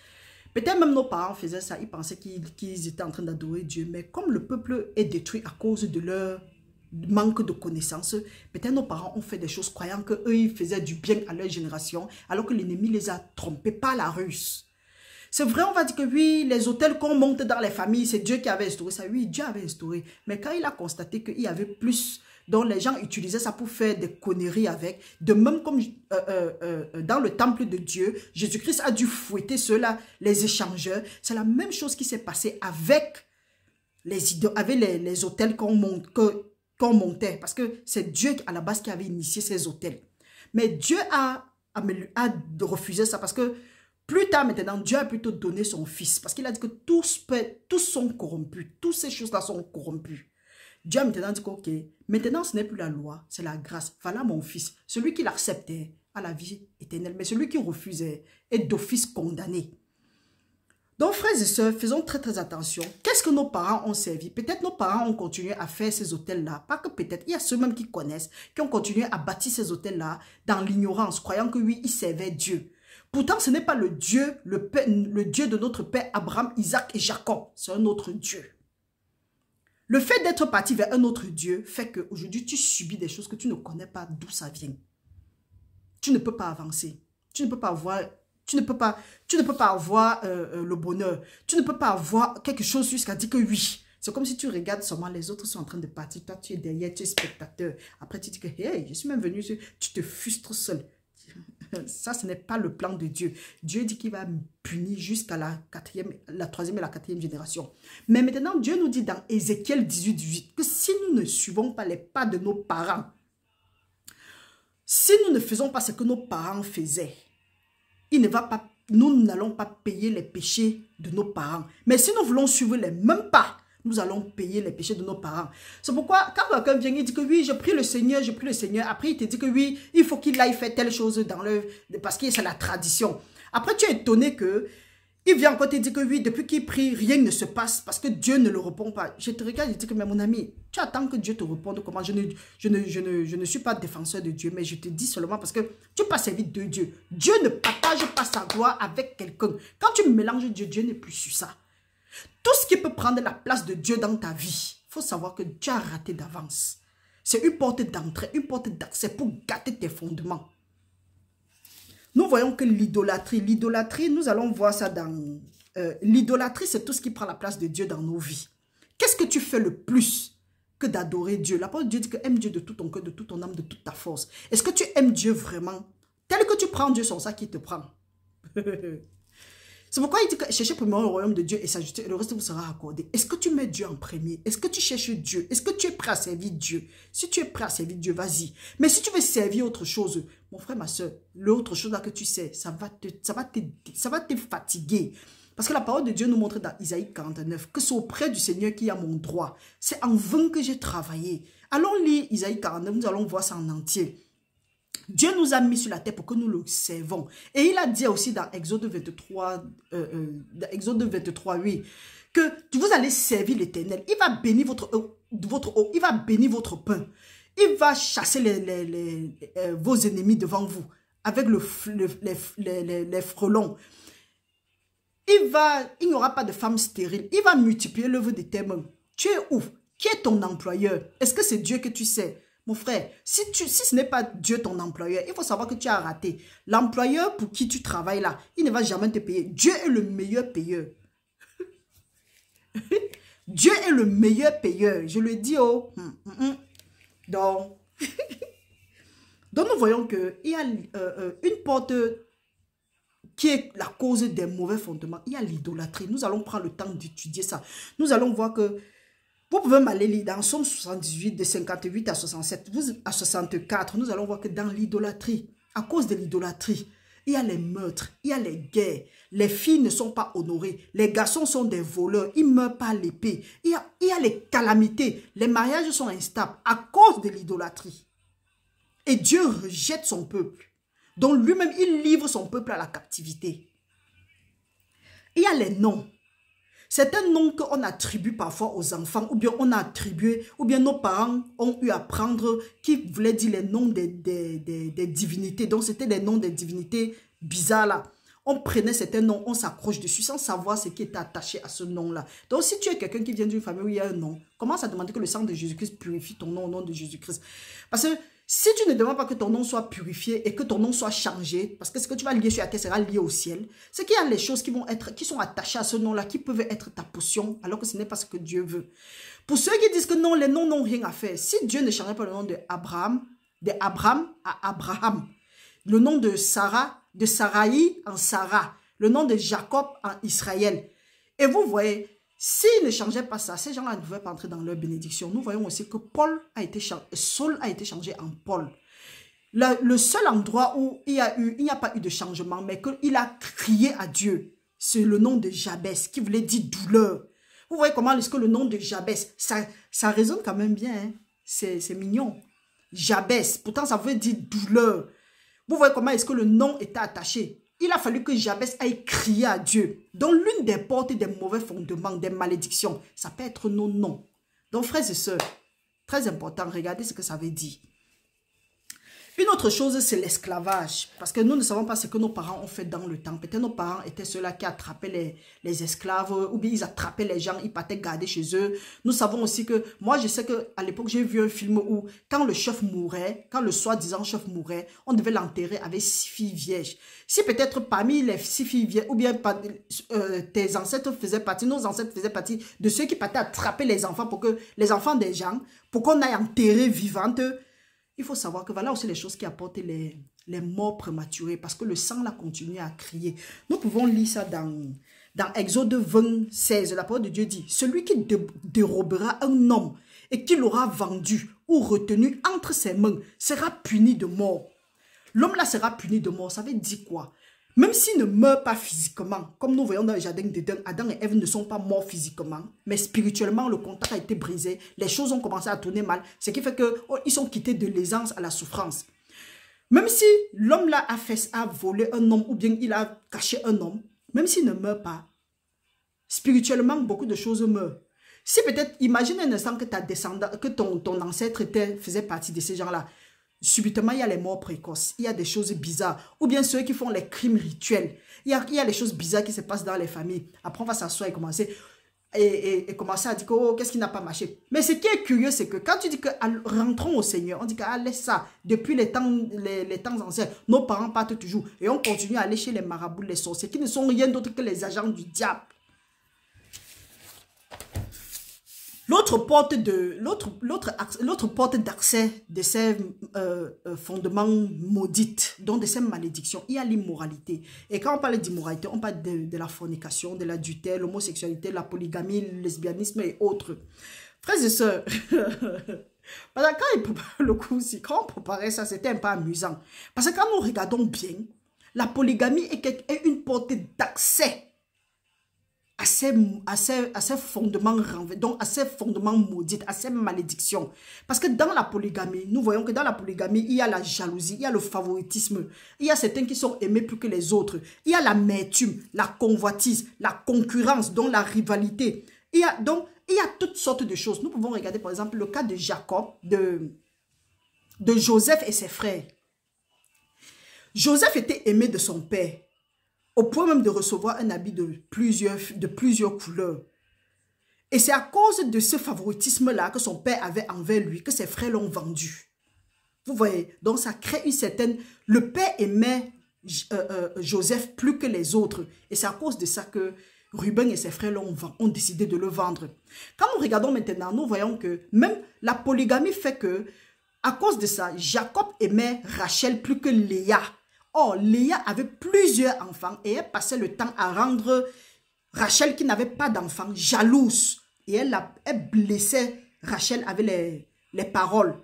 Peut-être même nos parents faisaient ça, ils pensaient qu'ils étaient en train d'adorer Dieu, mais comme le peuple est détruit à cause de leur manque de connaissances, peut-être nos parents ont fait des choses croyant qu'eux, ils faisaient du bien à leur génération, alors que l'ennemi les a trompés par la ruse. C'est vrai, on va dire que oui, les hôtels qu'on monte dans les familles, c'est Dieu qui avait instauré ça. Oui, Dieu avait instauré. Mais quand il a constaté qu'il y avait plus, dont les gens utilisaient ça pour faire des conneries avec, de même comme dans le temple de Dieu, Jésus-Christ a dû fouetter ceux-là, les échangeurs. C'est la même chose qui s'est passée avec les hôtels qu'on montait. Parce que c'est Dieu à la base qui avait initié ces hôtels. Mais Dieu a refusé ça parce que plus tard maintenant, Dieu a plutôt donné son fils. Parce qu'il a dit que tous sont corrompus. Toutes ces choses-là sont corrompues. Dieu a maintenant dit que, ok, maintenant ce n'est plus la loi, c'est la grâce. Voilà mon fils. Celui qui l'acceptait a la vie éternelle. Mais celui qui refusait est d'office condamné. Donc frères et sœurs, faisons très très attention. Qu'est-ce que nos parents ont servi? Peut-être nos parents ont continué à faire ces hôtels-là. Pas que peut-être, il y a ceux-mêmes qui connaissent, qui ont continué à bâtir ces hôtels-là dans l'ignorance, croyant que oui, ils servaient Dieu. Pourtant, ce n'est pas le Dieu, le Dieu de notre père Abraham, Isaac et Jacob. C'est un autre Dieu. Le fait d'être parti vers un autre Dieu fait qu'aujourd'hui, tu subis des choses que tu ne connais pas d'où ça vient. Tu ne peux pas avancer. Tu ne peux pas avoir, le bonheur. Tu ne peux pas avoir quelque chose jusqu'à dire que oui. C'est comme si tu regardes seulement, les autres sont en train de partir. Toi, tu es derrière, tu es spectateur. Après, tu dis que, hey, je suis même venu, tu te frustres seul. Ça, ce n'est pas le plan de Dieu. Dieu dit qu'il va punir jusqu'à la 3e et la 4e génération. Mais maintenant, Dieu nous dit dans Ézéchiel 18 que si nous ne suivons pas les pas de nos parents, si nous ne faisons pas ce que nos parents faisaient, nous n'allons pas payer les péchés de nos parents. Mais si nous voulons suivre les mêmes pas, nous allons payer les péchés de nos parents. C'est pourquoi, quand quelqu'un vient, il dit que oui, je prie le Seigneur, je prie le Seigneur. Après, il te dit que oui, il faut qu'il aille faire telle chose parce que c'est la tradition. Après, tu es étonné que il vient encore te dire que oui, depuis qu'il prie, rien ne se passe parce que Dieu ne le répond pas. Je te regarde et je dis que, mais mon ami, tu attends que Dieu te réponde comment? Je ne suis pas défenseur de Dieu, mais je te dis seulement parce que tu n'es pas servi de Dieu. Dieu ne partage pas sa gloire avec quelqu'un. Quand tu mélanges Dieu, Dieu n'est plus sur ça. Tout ce qui peut prendre la place de Dieu dans ta vie, il faut savoir que Dieu a raté d'avance. C'est une porte d'entrée, une porte d'accès pour gâter tes fondements. Nous voyons que l'idolâtrie, nous allons voir ça dans... l'idolâtrie, c'est tout ce qui prend la place de Dieu dans nos vies. Qu'est-ce que tu fais le plus que d'adorer Dieu? La parole de Dieu dit que aime Dieu de tout ton cœur, de toute ton âme, de toute ta force. Est-ce que tu aimes Dieu vraiment? Tel que tu prends Dieu, c'est ça qui te prend. C'est pourquoi il dit que cherchez premièrement le royaume de Dieu et sa justice et le reste vous sera accordé. Est-ce que tu mets Dieu en premier? Est-ce que tu cherches Dieu? Est-ce que tu es prêt à servir Dieu? Si tu es prêt à servir Dieu, vas-y. Mais si tu veux servir autre chose, mon frère, ma soeur, l'autre chose là que tu sais, ça va te fatiguer. Parce que la parole de Dieu nous montre dans Isaïe 49 que c'est auprès du Seigneur qu'il y a mon droit. C'est en vain que j'ai travaillé. Allons lire Isaïe 49, nous allons voir ça en entier. Dieu nous a mis sur la terre pour que nous le servons. Et il a dit aussi dans Exode 23, oui, que vous allez servir l'Éternel. Il va bénir votre eau, il va bénir votre pain. Il va chasser vos ennemis devant vous avec les frelons. Il n'y aura pas de femme stérile. Il va multiplier l'œuvre de tes mains. Tu es où? Qui est ton employeur? Est-ce que c'est Dieu que tu sais? Mon frère, si ce n'est pas Dieu ton employeur, il faut savoir que tu as raté. L'employeur pour qui tu travailles là, il ne va jamais te payer. Dieu est le meilleur payeur. Dieu est le meilleur payeur. Je le dis, oh. Donc, nous voyons qu'il y a une porte qui est la cause des mauvais fondements. Il y a l'idolâtrie. Nous allons prendre le temps d'étudier ça. Nous allons voir que vous pouvez m'aller lire dans Somme 78, de 58 à 67, à 64. Nous allons voir que dans l'idolâtrie, à cause de l'idolâtrie, il y a les meurtres, il y a les guerres. Les filles ne sont pas honorées. Les garçons sont des voleurs. Ils meurent par l'épée. Il y a les calamités. Les mariages sont instables à cause de l'idolâtrie. Et Dieu rejette son peuple. Donc lui-même, il livre son peuple à la captivité. Il y a les noms. Certains noms qu'on attribue parfois aux enfants, ou bien on a attribué, ou bien nos parents ont eu à prendre, qui voulaient dire les noms des divinités. Donc, c'était les noms des divinités bizarres là. On prenait certains noms, on s'accroche dessus sans savoir ce qui était attaché à ce nom-là. Donc, si tu es quelqu'un qui vient d'une famille où il y a un nom, commence à demander que le sang de Jésus-Christ purifie ton nom au nom de Jésus-Christ. Parce que si tu ne demandes pas que ton nom soit purifié et que ton nom soit changé, parce que ce que tu vas lier sur la terre sera lié au ciel, c'est qu'il y a les choses qui sont attachées à ce nom-là, qui peuvent être ta potion, alors que ce n'est pas ce que Dieu veut. Pour ceux qui disent que non, les noms n'ont rien à faire, si Dieu ne changeait pas le nom d'Abraham à Abraham, le nom de Sarah, de Saraï en Sarah, le nom de Jacob en Israël, et vous voyez, s'il ne changeait pas ça, ces gens-là ne pouvaient pas entrer dans leur bénédiction. Nous voyons aussi que Saul a été changé en Paul. Le seul endroit où il n'y a pas eu de changement, mais qu'il a crié à Dieu, c'est le nom de Jabès, qui voulait dire douleur. Vous voyez comment est-ce que le nom de Jabès, ça résonne quand même bien, hein? C'est mignon. Jabès, pourtant ça veut dire douleur. Vous voyez comment est-ce que le nom était attaché. Il a fallu que Jabès aille crier à Dieu. Donc, l'une des portes des mauvais fondements, des malédictions, ça peut être nos noms. Donc, frères et sœurs, très important, regardez ce que ça veut dire. Une autre chose, c'est l'esclavage. Parce que nous ne savons pas ce que nos parents ont fait dans le temps. Peut-être nos parents étaient ceux-là qui attrapaient les esclaves, ou bien ils attrapaient les gens, ils partaient garder chez eux. Nous savons aussi que, moi je sais qu'à l'époque, j'ai vu un film où, quand le chef mourait, quand le soi-disant chef mourait, on devait l'enterrer avec 6 filles vierges. Si peut-être parmi les 6 filles vierges, ou bien tes ancêtres faisaient partie, nos ancêtres faisaient partie de ceux qui partaient attraper les enfants, pour que les enfants des gens, pour qu'on aille enterrer vivantes. Il faut savoir que voilà aussi les choses qui apportent les morts prématurées, parce que le sang là continue à crier. Nous pouvons lire ça dans Exode 26. La parole de Dieu dit, celui qui dérobera un homme et qui l'aura vendu ou retenu entre ses mains sera puni de mort. L'homme là sera puni de mort. Ça veut dire quoi? Même s'il ne meurt pas physiquement, comme nous voyons dans le jardin d'Éden, Adam et Ève ne sont pas morts physiquement, mais spirituellement, le contact a été brisé, les choses ont commencé à tourner mal, ce qui fait qu'ils sont quittés de l'aisance à la souffrance. Même si l'homme là a volé un homme ou bien il a caché un homme, même s'il ne meurt pas, spirituellement, beaucoup de choses meurent. Si peut-être, imagine un instant que, ton ancêtre faisait partie de ces gens-là, subitement, il y a les morts précoces, il y a des choses bizarres, ou bien ceux qui font les crimes rituels. Il y a les choses bizarres qui se passent dans les familles. Après, on va s'asseoir et commencer à dire que, oh, qu'est-ce qui n'a pas marché. Mais ce qui est curieux, c'est que quand tu dis que rentrons au Seigneur, on dit que laisse ça. Depuis les temps anciens, nos parents partent toujours. Et on continue à aller chez les marabouts, les sorciers, qui ne sont rien d'autre que les agents du diable. L'autre porte d'accès de ces fondements maudits, donc de ces malédictions, il y a l'immoralité. Et quand on parle d'immoralité, on parle de la fornication, de l'adultère, l'homosexualité, la polygamie, le lesbianisme et autres. Frères et sœurs, quand on préparait ça, c'était un peu amusant. Parce que quand nous regardons bien, la polygamie est une porte d'accès à ces fondements donc à ces fondements maudits, à ces malédictions. Parce que dans la polygamie, nous voyons que dans la polygamie, il y a la jalousie, il y a le favoritisme, il y a certains qui sont aimés plus que les autres, il y a l'amertume, la convoitise, la concurrence, donc la rivalité. Il y a toutes sortes de choses. Nous pouvons regarder par exemple le cas de Jacob, de Joseph et ses frères. Joseph était aimé de son père, au point même de recevoir un habit de plusieurs couleurs. Et c'est à cause de ce favoritisme-là que son père avait envers lui, que ses frères l'ont vendu. Vous voyez, donc ça crée une certaine... Le père aimait Joseph plus que les autres. Et c'est à cause de ça que Ruben et ses frères ont décidé de le vendre. Quand nous regardons maintenant, nous voyons que même la polygamie fait que, à cause de ça, Jacob aimait Rachel plus que Léa. Or, Léa avait plusieurs enfants et elle passait le temps à rendre Rachel, qui n'avait pas d'enfants, jalouse. Et elle blessait Rachel avec les paroles.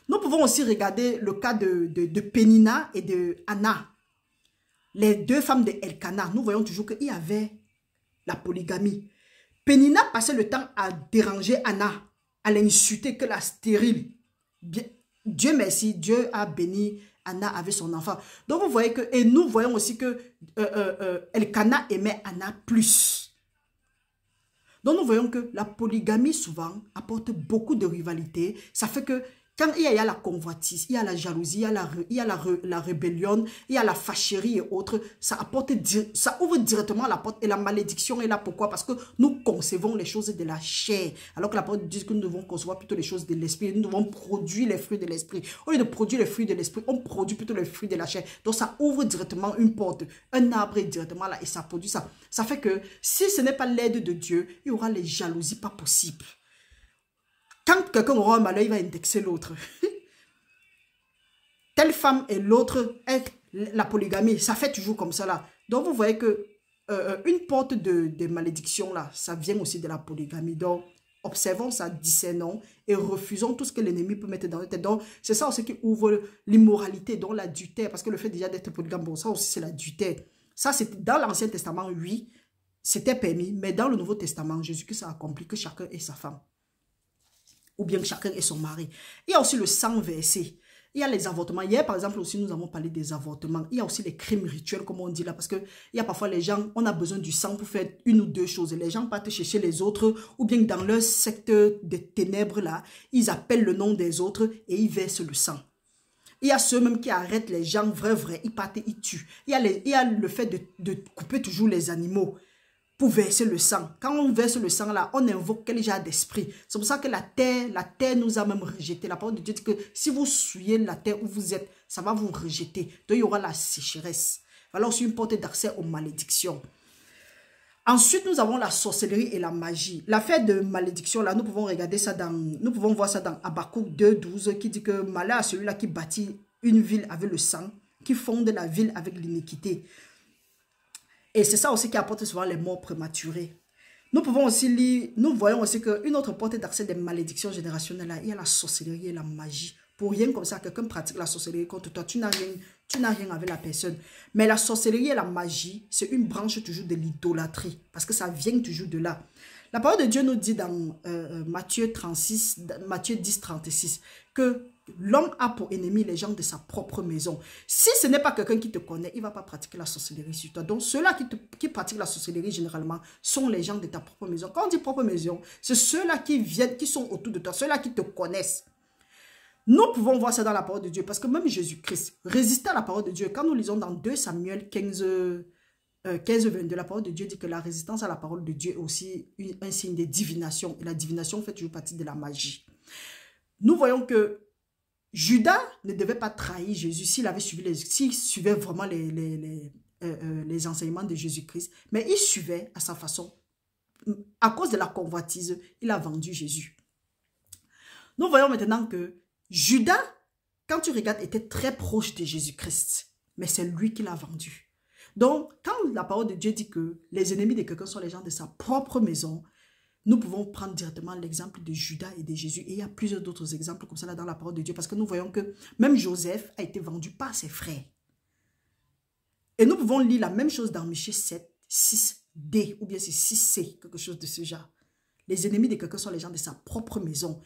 Nous pouvons aussi regarder le cas de Pénina et de Anna. Les deux femmes de Elkana. Nous voyons toujours qu'il y avait la polygamie. Pénina passait le temps à déranger Anna, à l'insulter, que la stérile. Dieu merci, Dieu a béni Anna avait son enfant. Donc vous voyez que, et nous voyons aussi que Elkana aimait Anna plus. Donc nous voyons que la polygamie souvent apporte beaucoup de rivalité. Ça fait que quand il y a la convoitise, il y a la jalousie, il y a la rébellion, il y a la fâcherie et autres, ça ouvre directement la porte et la malédiction est là. Pourquoi? Parce que nous concevons les choses de la chair, alors que la parole dit que nous devons concevoir plutôt les choses de l'esprit. Nous devons produire les fruits de l'esprit. Au lieu de produire les fruits de l'esprit, on produit plutôt les fruits de la chair. Donc ça ouvre directement une porte, un arbre est directement là et ça produit ça. Ça fait que si ce n'est pas l'aide de Dieu, il y aura les jalousies pas possibles. Quand quelqu'un aura un malheur, il va indexer l'autre. Telle femme et l'autre, la polygamie, ça fait toujours comme ça là. Donc vous voyez que une porte de malédiction là, ça vient aussi de la polygamie. Donc observons ça, discernons et refusons tout ce que l'ennemi peut mettre dans notre tête. Donc c'est ça aussi qui ouvre l'immoralité, donc l'adultère. Parce que le fait déjà d'être polygame, bon, ça aussi c'est l'adultère. Ça c'est dans l'Ancien Testament, oui, c'était permis. Mais dans le Nouveau Testament, Jésus-Christ a accompli que chacun ait sa femme. Ou bien que chacun ait son mari. Il y a aussi le sang versé. Il y a les avortements. Hier, par exemple, aussi, nous avons parlé des avortements. Il y a aussi les crimes rituels, comme on dit là. Parce qu'il y a parfois les gens, on a besoin du sang pour faire une ou deux choses. Les gens partent chercher les autres, ou bien dans leur secteur des ténèbres là, ils appellent le nom des autres et ils versent le sang. Il y a ceux même qui arrêtent les gens vrais, ils partent et ils tuent. Il y a le fait de couper toujours les animaux pour verser le sang. Quand on verse le sang là, on invoque quel genre d'esprit. C'est pour ça que la terre nous a même rejetés. La parole de Dieu dit que si vous souillez la terre où vous êtes, ça va vous rejeter. Donc il y aura la sécheresse. Voilà aussi une porte d'accès aux malédictions. Ensuite, nous avons la sorcellerie et la magie. L'affaire de malédiction là, nous pouvons voir ça dans Habakkuk 2:12 qui dit que malheur à celui-là qui bâtit une ville avec le sang, qui fonde la ville avec l'iniquité. Et c'est ça aussi qui apporte souvent les morts prématurées. Nous pouvons aussi lire, nous voyons aussi qu'une autre porte d'accès des malédictions générationnelles, là, il y a la sorcellerie et la magie. Pour rien comme ça, quelqu'un pratique la sorcellerie contre toi, tu n'as rien avec la personne. Mais la sorcellerie et la magie, c'est une branche toujours de l'idolâtrie, parce que ça vient toujours de là. La parole de Dieu nous dit dans Matthieu 10, 36, que l'homme a pour ennemi les gens de sa propre maison. Si ce n'est pas quelqu'un qui te connaît, il ne va pas pratiquer la sorcellerie sur toi. Donc, ceux-là qui pratiquent la sorcellerie, généralement, sont les gens de ta propre maison. Quand on dit propre maison, c'est ceux-là qui viennent, qui sont autour de toi, ceux-là qui te connaissent. Nous pouvons voir ça dans la parole de Dieu, parce que même Jésus-Christ résistait à la parole de Dieu. Quand nous lisons dans 2 Samuel 15:22, la parole de Dieu dit que la résistance à la parole de Dieu est aussi un signe de divination. Et la divination fait toujours partie de la magie. Nous voyons que Judas ne devait pas trahir Jésus s'il suivait vraiment les enseignements de Jésus-Christ. Mais il suivait à sa façon. À cause de la convoitise, il a vendu Jésus. Nous voyons maintenant que Judas, quand tu regardes, était très proche de Jésus-Christ. Mais c'est lui qui l'a vendu. Donc, quand la parole de Dieu dit que les ennemis de quelqu'un sont les gens de sa propre maison, nous pouvons prendre directement l'exemple de Judas et de Jésus. Et il y a plusieurs d'autres exemples comme ça là dans la parole de Dieu. Parce que nous voyons que même Joseph a été vendu par ses frères. Et nous pouvons lire la même chose dans Michée 7, 6d, ou bien c'est 6c, quelque chose de ce genre. Les ennemis de quelqu'un sont les gens de sa propre maison.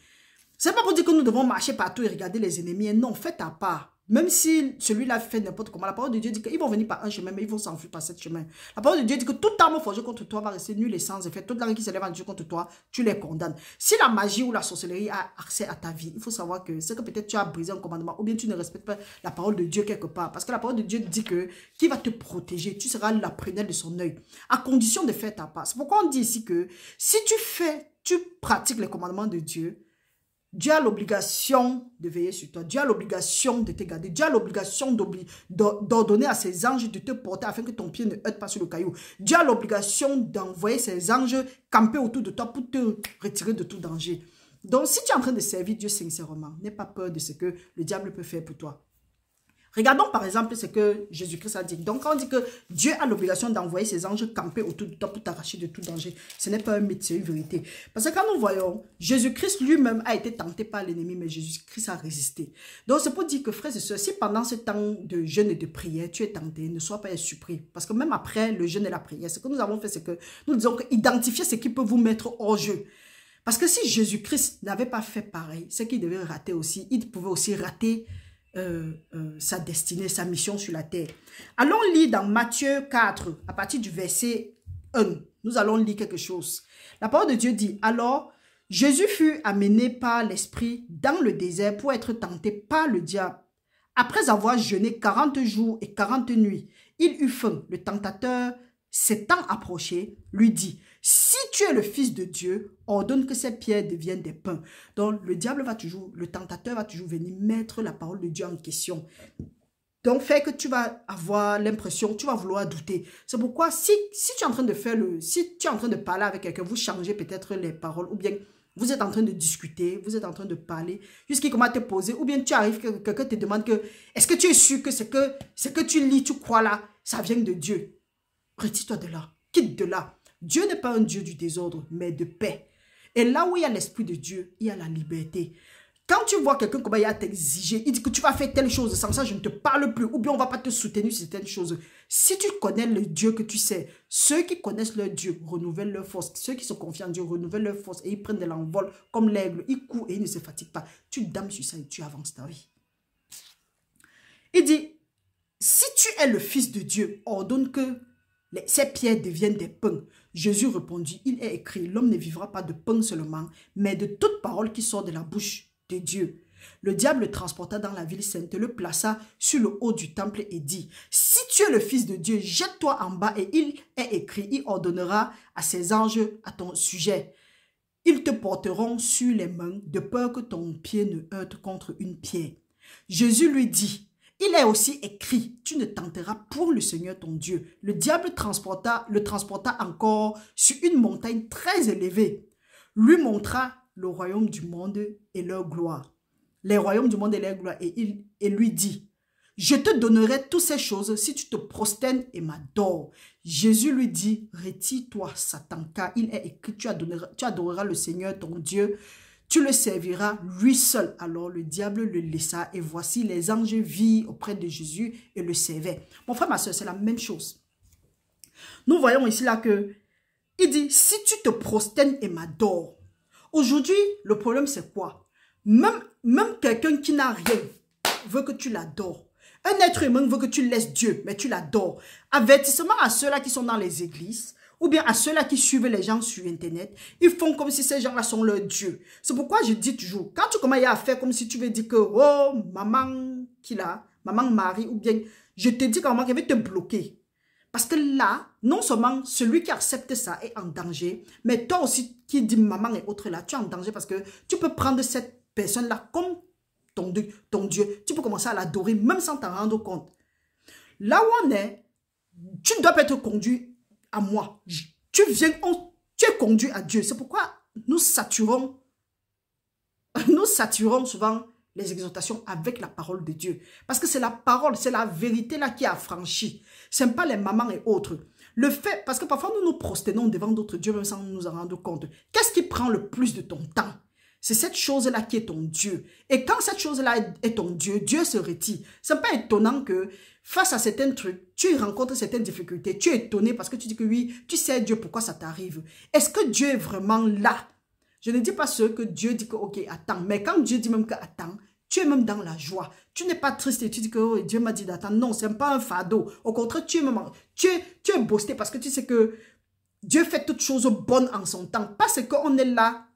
Ce n'est pas pour dire que nous devons marcher partout et regarder les ennemis. Non, faites à part. Même si celui-là fait n'importe comment, la parole de Dieu dit qu'ils vont venir par un chemin, mais ils vont s'enfuir par ce chemin. La parole de Dieu dit que toute arme forgée contre toi va rester nulle et sans effet. Toute langue qui s'élève en Dieu contre toi, tu les condamnes. Si la magie ou la sorcellerie a accès à ta vie, il faut savoir que c'est que peut-être tu as brisé un commandement ou bien tu ne respectes pas la parole de Dieu quelque part. Parce que la parole de Dieu dit que qui va te protéger, tu seras la prunelle de son œil, à condition de faire ta part. C'est pourquoi on dit ici que si tu pratiques les commandements de Dieu, Dieu a l'obligation de veiller sur toi. Dieu a l'obligation de te garder. Dieu a l'obligation d'ordonner à ses anges de te porter afin que ton pied ne heurte pas sur le caillou. Dieu a l'obligation d'envoyer ses anges camper autour de toi pour te retirer de tout danger. Donc, si tu es en train de servir Dieu sincèrement, n'aie pas peur de ce que le diable peut faire pour toi. Regardons par exemple ce que Jésus-Christ a dit. Donc quand on dit que Dieu a l'obligation d'envoyer ses anges camper autour de toi pour t'arracher de tout danger, ce n'est pas un mythe, c'est une vérité. Parce que quand nous voyons, Jésus-Christ lui-même a été tenté par l'ennemi, mais Jésus-Christ a résisté. Donc c'est pour dire que frères et sœurs, si pendant ce temps de jeûne et de prière, tu es tenté, ne sois pas surpris. Parce que même après le jeûne et la prière, ce que nous avons fait, c'est que nous disons que identifier ce qui peut vous mettre hors jeu. Parce que si Jésus-Christ n'avait pas fait pareil, c'est qu'il devait rater aussi. Il pouvait aussi rater sa destinée, sa mission sur la terre. Allons lire dans Matthieu 4, à partir du verset 1. Nous allons lire quelque chose. La parole de Dieu dit, « Alors, Jésus fut amené par l'Esprit dans le désert pour être tenté par le diable. Après avoir jeûné 40 jours et 40 nuits, il eut faim. Le tentateur, s'étant approché, lui dit, « Si tu es le Fils de Dieu, ordonne que ces pierres deviennent des pains. » Donc, le tentateur va toujours venir mettre la parole de Dieu en question. Donc, fait que tu vas avoir l'impression, tu vas vouloir douter. C'est pourquoi, si tu es en train de si tu es en train de parler avec quelqu'un, vous changez peut-être les paroles, ou bien vous êtes en train de discuter, vous êtes en train de parler, jusqu'à comment te poser, ou bien tu arrives, que quelqu'un te demande que, est-ce que tu es sûr que ce que tu lis, tu crois là, ça vient de Dieu? Retire-toi de là, quitte de là. Dieu n'est pas un Dieu du désordre, mais de paix. Et là où il y a l'Esprit de Dieu, il y a la liberté. Quand tu vois quelqu'un comment il a t'exiger, il dit que tu vas faire telle chose, sans ça je ne te parle plus, ou bien on ne va pas te soutenir sur certaines choses. Si tu connais le Dieu que tu sais, ceux qui connaissent leur Dieu renouvellent leur force, ceux qui se confient en Dieu renouvellent leur force et ils prennent de l'envol comme l'aigle, ils courent et ils ne se fatiguent pas. Tu dames sur ça et tu avances ta vie. Il dit, si tu es le Fils de Dieu, ordonne que ces pierres deviennent des pains. Jésus répondit, il est écrit, l'homme ne vivra pas de pain seulement, mais de toute parole qui sort de la bouche de Dieu. Le diable le transporta dans la ville sainte, le plaça sur le haut du temple et dit, si tu es le Fils de Dieu, jette-toi en bas et il est écrit, il ordonnera à ses anges à ton sujet. Ils te porteront sur les mains de peur que ton pied ne heurte contre une pierre. Jésus lui dit, il est aussi écrit, tu ne tenteras pour le Seigneur ton Dieu. Le diable le transporta encore sur une montagne très élevée, lui montra le royaume du monde et leur gloire. Les royaumes du monde et leur gloire. Et lui dit, je te donnerai toutes ces choses si tu te prosternes et m'adores. Jésus lui dit, retire-toi, Satan, car il est écrit, tu adoreras le Seigneur ton Dieu, tu le serviras lui seul. Alors le diable le laissa et voici les anges virent auprès de Jésus et le servaient. Mon frère, ma soeur, c'est la même chose. Nous voyons ici là que il dit, si tu te prosternes et m'adores. Aujourd'hui, le problème c'est quoi? Même quelqu'un qui n'a rien veut que tu l'adores. Un être humain veut que tu laisses Dieu, mais tu l'adores. Avertissement à ceux-là qui sont dans les églises, ou bien à ceux-là qui suivent les gens sur Internet, ils font comme si ces gens-là sont leur Dieu. C'est pourquoi je dis toujours, quand tu commences à faire comme si tu veux dire que, oh, maman maman Marie, ou bien, je te dis comment elle va te bloquer. Parce que là, non seulement celui qui accepte ça est en danger, mais toi aussi qui dis maman et autres là, tu es en danger parce que tu peux prendre cette personne-là comme ton Dieu. Tu peux commencer à l'adorer même sans t'en rendre compte. Là où on est, tu ne dois pas être conduit à moi. Tu es conduit à Dieu. C'est pourquoi nous saturons souvent les exhortations avec la parole de Dieu. Parce que c'est la parole, c'est la vérité là qui a franchi. Ce n'est pas les mamans et autres. Le fait, parce que parfois nous nous prosternons devant d'autres dieux même sans nous en rendre compte. Qu'est-ce qui prend le plus de ton temps? C'est cette chose-là qui est ton Dieu. Et quand cette chose-là est ton Dieu, Dieu se retire. Ce n'est pas étonnant que face à certains trucs, tu rencontres certaines difficultés. Tu es étonné parce que tu dis que oui, tu sais Dieu, pourquoi ça t'arrive? Est-ce que Dieu est vraiment là? Je ne dis pas ce que Dieu dit que ok, attends. Mais quand Dieu dit même que attends, tu es même dans la joie. Tu n'es pas triste et tu dis que oh, Dieu m'a dit d'attendre. Non, ce n'est pas un fardeau. Au contraire, tu es boosté parce que tu sais que Dieu fait toutes choses bonnes en son temps. Parce qu'on est là,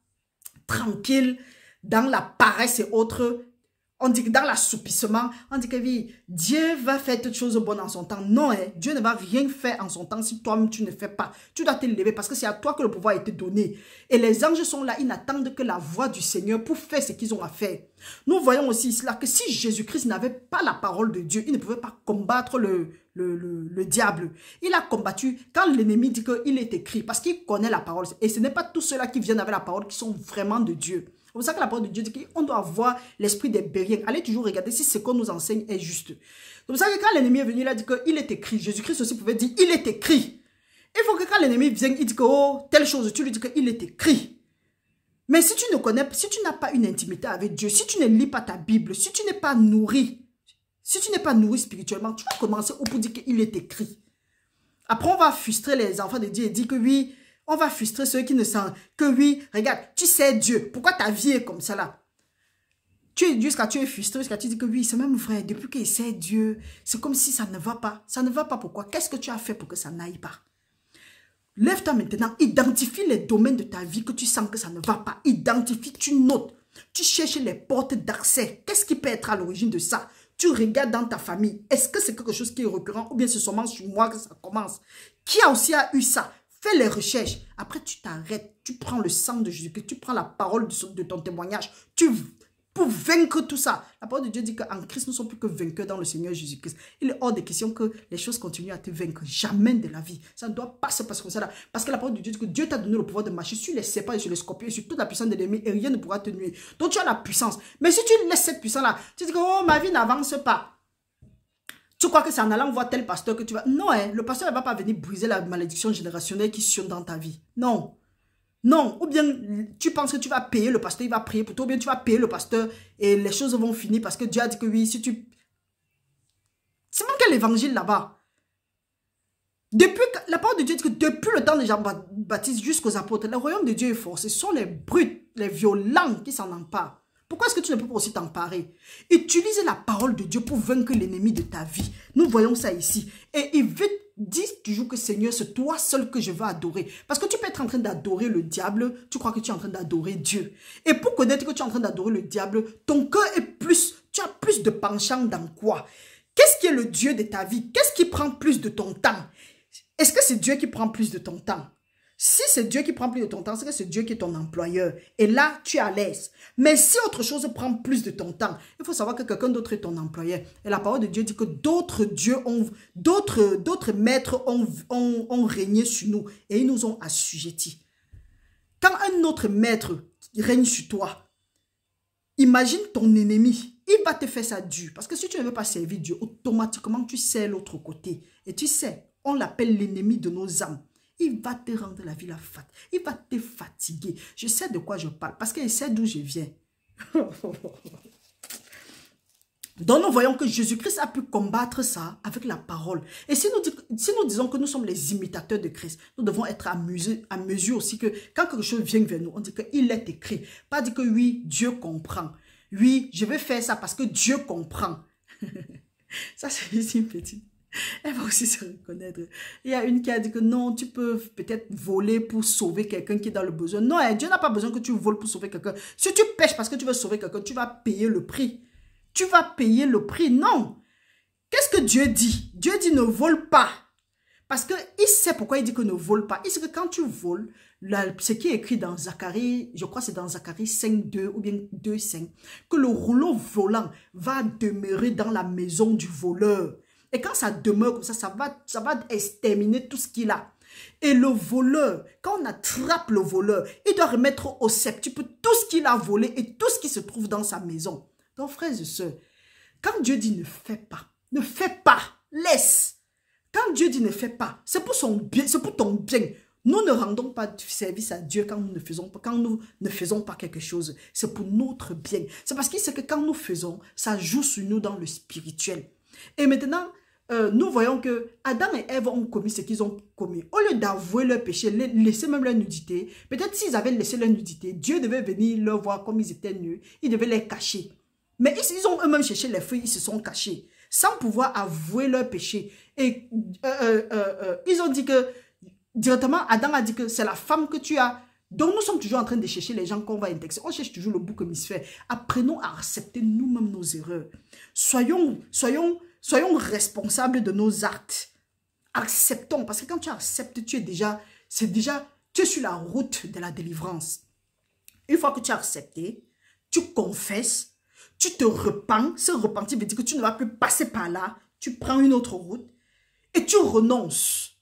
tranquille, dans la paresse et autres. On dit que dans l'assoupissement, on dit que oui, Dieu va faire toutes choses bonnes en son temps. Non, hein, Dieu ne va rien faire en son temps si toi-même tu ne fais pas. Tu dois te lever parce que c'est à toi que le pouvoir a été donné. Et les anges sont là, ils n'attendent que la voix du Seigneur pour faire ce qu'ils ont à faire. Nous voyons aussi ici là que si Jésus-Christ n'avait pas la parole de Dieu, il ne pouvait pas combattre le diable. Il a combattu quand l'ennemi dit qu'il est écrit parce qu'il connaît la parole. Et ce n'est pas tous ceux-là qui viennent avec la parole qui sont vraiment de Dieu. C'est pour ça que la parole de Dieu dit qu'on doit avoir l'esprit des Bériens. Allez toujours regarder si ce qu'on nous enseigne est juste. C'est pour ça que quand l'ennemi est venu, il a dit qu'il est écrit. Jésus-Christ aussi pouvait dire il est écrit. Il faut que quand l'ennemi vienne, il dit que oh, telle chose, tu lui dis qu'il est écrit. Mais si tu ne connais pas, si tu n'as pas une intimité avec Dieu, si tu ne lis pas ta Bible, si tu n'es pas nourri, spirituellement, tu vas commencer au pour dire qu'il est écrit. Après, on va frustrer les enfants de Dieu et dire que oui, on va frustrer ceux qui ne sentent que oui, regarde, tu sais Dieu, pourquoi ta vie est comme ça là? Jusqu'à tu es frustré, jusqu'à tu dis que oui, c'est même vrai, depuis qu'il sait Dieu, c'est comme si ça ne va pas. Ça ne va pas, pourquoi? Qu'est-ce que tu as fait pour que ça n'aille pas? Lève-toi maintenant, identifie les domaines de ta vie que tu sens que ça ne va pas. Identifie, tu notes, tu cherches les portes d'accès. Qu'est-ce qui peut être à l'origine de ça? Tu regardes dans ta famille. Est-ce que c'est quelque chose qui est récurrent ou bien c'est seulement sur moi que ça commence? Qui a aussi eu ça? Fais les recherches. Après, tu t'arrêtes. Tu prends le sang de Jésus-Christ. Tu prends la parole de ton témoignage. Pour vaincre tout ça. La parole de Dieu dit qu'en Christ, nous ne sommes plus que vainqueurs dans le Seigneur Jésus-Christ. Il est hors de question que les choses continuent à te vaincre. Jamais de la vie. Ça ne doit pas se passer comme ça. Parce que la parole de Dieu dit que Dieu t'a donné le pouvoir de marcher sur les serpents et sur les scorpions et sur toute la puissance de l'ennemi et rien ne pourra te nuire. Donc tu as la puissance. Mais si tu laisses cette puissance-là, tu dis que oh, ma vie n'avance pas. Tu crois que c'est en allant voir tel pasteur que tu vas... Non, hein, le pasteur ne va pas venir briser la malédiction générationnelle qui sonne dans ta vie. Non. Non, ou bien tu penses que tu vas payer le pasteur, il va prier pour toi, ou bien tu vas payer le pasteur et les choses vont finir parce que Dieu a dit que oui, si tu... C'est même quel évangile là-bas? La parole de Dieu dit que depuis le temps de Jean-Baptiste jusqu'aux apôtres, le royaume de Dieu est fort. Ce sont les brutes, les violents qui s'en emparent. Pourquoi est-ce que tu ne peux pas aussi t'emparer? Utilise la parole de Dieu pour vaincre l'ennemi de ta vie. Nous voyons ça ici. Et il veut dire toujours que Seigneur, c'est toi seul que je veux adorer. Parce que tu peux être en train d'adorer le diable, tu crois que tu es en train d'adorer Dieu. Et pour connaître que tu es en train d'adorer le diable, ton cœur est plus, tu as plus de penchant dans quoi? Qu'est-ce qui est le Dieu de ta vie? Qu'est-ce qui prend plus de ton temps? Est-ce que c'est Dieu qui prend plus de ton temps? Si c'est Dieu qui prend plus de ton temps, c'est que c'est Dieu qui est ton employeur. Et là, tu es à l'aise. Mais si autre chose prend plus de ton temps, il faut savoir que quelqu'un d'autre est ton employeur. Et la parole de Dieu dit que d'autres maîtres ont régné sur nous et ils nous ont assujettis. Quand un autre maître règne sur toi, imagine ton ennemi. Il va te faire ça dur. Parce que si tu ne veux pas servir Dieu, automatiquement, tu sais l'autre côté. Et tu sais, on l'appelle l'ennemi de nos âmes. Il va te rendre la vie la fat. Il va te fatiguer. Je sais de quoi je parle parce qu'il sait d'où je viens. Donc nous voyons que Jésus-Christ a pu combattre ça avec la parole. Et si nous disons que nous sommes les imitateurs de Christ, nous devons être à mesure aussi que quand quelque chose vient vers nous, on dit qu'il est écrit. Pas dire que oui, Dieu comprend. Oui, je vais faire ça parce que Dieu comprend. Ça, c'est une petite... Elle va aussi se reconnaître. Il y a une qui a dit que non, tu peux peut-être voler pour sauver quelqu'un qui est dans le besoin. Non, Dieu n'a pas besoin que tu voles pour sauver quelqu'un. Si tu pêches parce que tu veux sauver quelqu'un, tu vas payer le prix. Tu vas payer le prix. Non. Qu'est-ce que Dieu dit? Dieu dit ne vole pas. Parce qu'il sait pourquoi il dit que ne vole pas. Il sait que quand tu voles, ce qui est écrit dans Zacharie, je crois que c'est dans Zacharie 5.2 ou bien 2.5, que le rouleau volant va demeurer dans la maison du voleur. Et quand ça demeure comme ça va exterminer tout ce qu'il a. Et le voleur, quand on attrape le voleur, il doit remettre au septuple tout ce qu'il a volé et tout ce qui se trouve dans sa maison. Donc, frères et sœurs, quand Dieu dit ne fais pas, laisse. Quand Dieu dit ne fais pas, c'est pour son bien, c'est pour ton bien. Nous ne rendons pas service à Dieu quand nous ne faisons pas quelque chose. C'est pour notre bien. C'est parce qu'il sait que quand nous faisons, ça joue sur nous dans le spirituel. Et maintenant, nous voyons que Adam et Ève ont commis ce qu'ils ont commis. Au lieu d'avouer leur péché, laisser même leur nudité, peut-être s'ils avaient laissé leur nudité, Dieu devait venir leur voir comme ils étaient nus. Il devait les cacher. Mais ils ont eux-mêmes cherché les feuilles, ils se sont cachés, sans pouvoir avouer leur péché. Et ils ont dit que, directement, Adam a dit que c'est la femme que tu as. Donc nous sommes toujours en train de chercher les gens qu'on va indexer. On cherche toujours le bouc hémisphère. Apprenons à accepter nous-mêmes nos erreurs. Soyons responsables de nos actes. Acceptons. Parce que quand tu acceptes, tu es sur la route de la délivrance. Une fois que tu as accepté, tu confesses, tu te repens. Ce repentir veut dire que tu ne vas plus passer par là. Tu prends une autre route et tu renonces.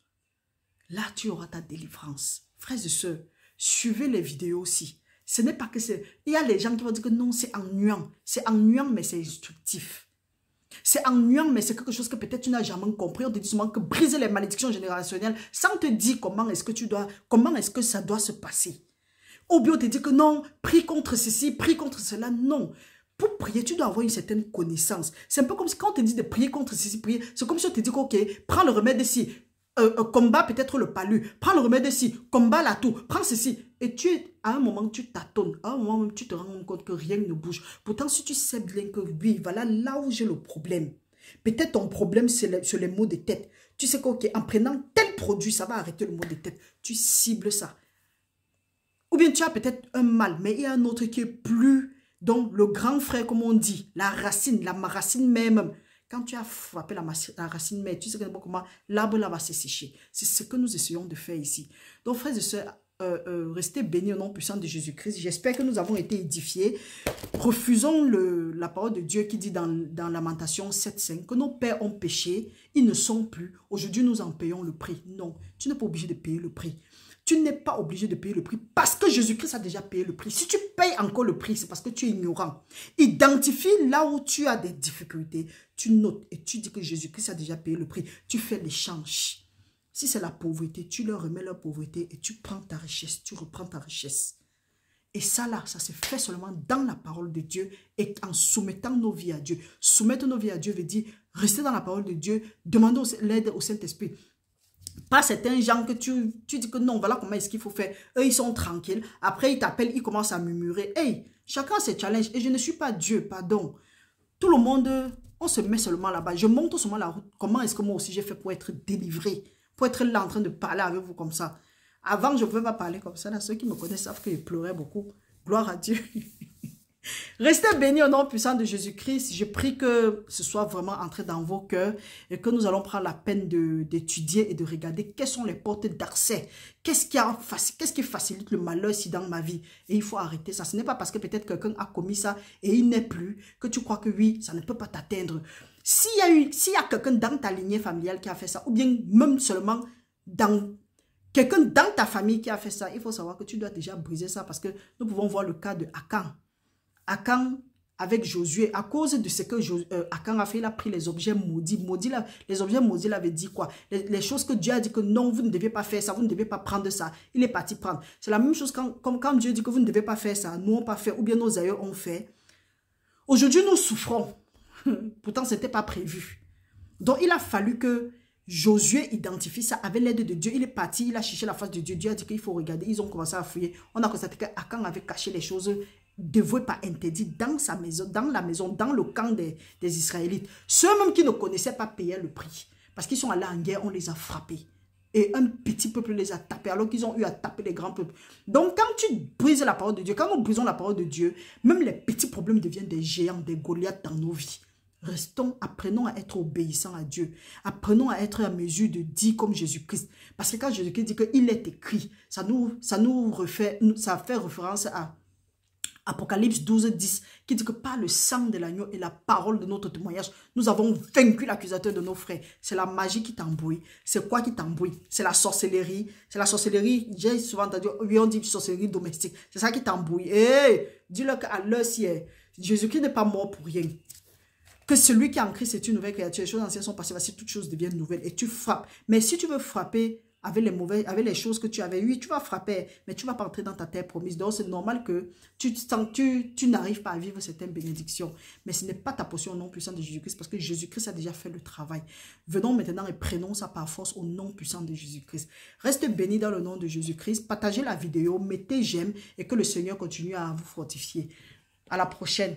Là, tu auras ta délivrance. Frères et sœurs, suivez les vidéos aussi. Ce n'est pas que c'est... Il y a les gens qui vont dire que non, c'est ennuyant. C'est ennuyant, mais c'est instructif. C'est ennuyant, mais c'est quelque chose que peut-être tu n'as jamais compris. On te dit souvent que briser les malédictions générationnelles sans te dire comment est-ce que ça doit se passer. Ou bien on te dit que non, prie contre ceci, prie contre cela. Non. Pour prier, tu dois avoir une certaine connaissance. C'est un peu comme si quand on te dit de prier contre ceci, prier, c'est comme si on te dit que, ok, prends le remède ici. combat peut-être le palu, prends le remède ici, combat la toux, prends ceci. Et à un moment, tu tâtonnes, à un moment même, tu te rends compte que rien ne bouge. Pourtant, si tu sais bien que oui, voilà là où j'ai le problème. Peut-être ton problème, c'est sur les maux de tête. Tu sais qu'en prenant tel produit, ça va arrêter le maux de tête. Tu cibles ça. Ou bien tu as peut-être un mal, mais il y a un autre qui est plus... Donc, le grand frère, comme on dit, la racine même. Quand tu as frappé la racine mère, tu sais comment l'arbre là va se sécher. C'est ce que nous essayons de faire ici. Donc, frères et sœurs, restez bénis au nom puissant de Jésus-Christ. J'espère que nous avons été édifiés. Refusons la parole de Dieu qui dit dans Lamentation 7.5 que nos pères ont péché, ils ne sont plus. Aujourd'hui, nous en payons le prix. Non, tu n'es pas obligé de payer le prix. Tu n'es pas obligé de payer le prix parce que Jésus-Christ a déjà payé le prix. Si tu payes encore le prix, c'est parce que tu es ignorant. Identifie là où tu as des difficultés. Tu notes et tu dis que Jésus-Christ a déjà payé le prix. Tu fais l'échange. Si c'est la pauvreté, tu leur remets leur pauvreté et tu prends ta richesse. Tu reprends ta richesse. Et ça là, ça se fait seulement dans la parole de Dieu et en soumettant nos vies à Dieu. Soumettre nos vies à Dieu veut dire rester dans la parole de Dieu, demander l'aide au Saint-Esprit. Pas certains gens que tu dis que non, voilà comment est-ce qu'il faut faire. Eux, ils sont tranquilles. Après, ils t'appellent, ils commencent à murmurer. Hey, chacun a ses challenges. Et je ne suis pas Dieu, pardon. Tout le monde, on se met seulement là-bas. Je monte seulement la route. Comment est-ce que moi aussi j'ai fait pour être délivré? Pour être là en train de parler avec vous comme ça. Avant, je ne pouvais pas parler comme ça. Là, ceux qui me connaissent savent que je pleurais beaucoup. Gloire à Dieu. Restez bénis au nom puissant de Jésus-Christ. Je prie que ce soit vraiment entré dans vos cœurs et que nous allons prendre la peine d'étudier et de regarder quelles sont les portes d'accès. Qu'est-ce qui facilite le malheur ici dans ma vie? Et il faut arrêter ça. Ce n'est pas parce que peut-être quelqu'un a commis ça et il n'est plus que tu crois que oui, ça ne peut pas t'atteindre. S'il y a quelqu'un dans ta lignée familiale qui a fait ça, ou bien même seulement quelqu'un dans ta famille qui a fait ça, il faut savoir que tu dois déjà briser ça parce que nous pouvons voir le cas de Akan. Akan avec Josué, à cause de ce que Akan a fait, il a pris les objets maudits. Les objets maudits, il avait dit quoi? Les choses que Dieu a dit que non, vous ne devez pas faire ça, vous ne devez pas prendre ça. Il est parti prendre. C'est la même chose comme quand Dieu dit que vous ne devez pas faire ça, nous on pas fait, ou bien nos aïeux ont fait. Aujourd'hui, nous souffrons. Pourtant, ce n'était pas prévu. Donc, il a fallu que Josué identifie ça avec l'aide de Dieu. Il est parti, il a cherché la face de Dieu. Dieu a dit qu'il faut regarder. Ils ont commencé à fouiller. On a constaté qu'Akan avait caché les choses dévouées par interdit dans sa maison, dans le camp des Israélites. Ceux-mêmes qui ne connaissaient pas payaient le prix. Parce qu'ils sont allés en guerre, on les a frappés. Et un petit peuple les a tapés alors qu'ils ont eu à taper les grands peuples. Donc quand tu brises la parole de Dieu, quand nous brisons la parole de Dieu, même les petits problèmes deviennent des géants, des Goliaths dans nos vies. Apprenons à être obéissants à Dieu. Apprenons à être à mesure de dire comme Jésus-Christ. Parce que quand Jésus-Christ dit qu'il est écrit, ça fait référence à Apocalypse 12, 10, qui dit que par le sang de l'agneau et la parole de notre témoignage, nous avons vaincu l'accusateur de nos frères. C'est la magie qui t'embrouille. C'est quoi qui t'embrouille? C'est la sorcellerie. C'est la sorcellerie, j'ai souvent entendu, on dit sorcellerie domestique. C'est ça qui t'embrouille. Hey, dis-leur qu'à l'heure ci, Jésus-Christ n'est pas mort pour rien. Que celui qui est en Christ est une nouvelle créature. Les choses anciennes sont passées, voici toutes choses deviennent nouvelles. Et tu frappes. Mais si tu veux frapper avec les choses que tu avais eues, tu vas frapper, mais tu ne vas pas entrer dans ta terre promise. Donc, c'est normal que tu n'arrives pas à vivre certaines bénédictions. Mais ce n'est pas ta portion au nom puissant de Jésus-Christ, parce que Jésus-Christ a déjà fait le travail. Venons maintenant et prenons ça par force au nom puissant de Jésus-Christ. Reste béni dans le nom de Jésus-Christ. Partagez la vidéo, mettez j'aime et que le Seigneur continue à vous fortifier. À la prochaine.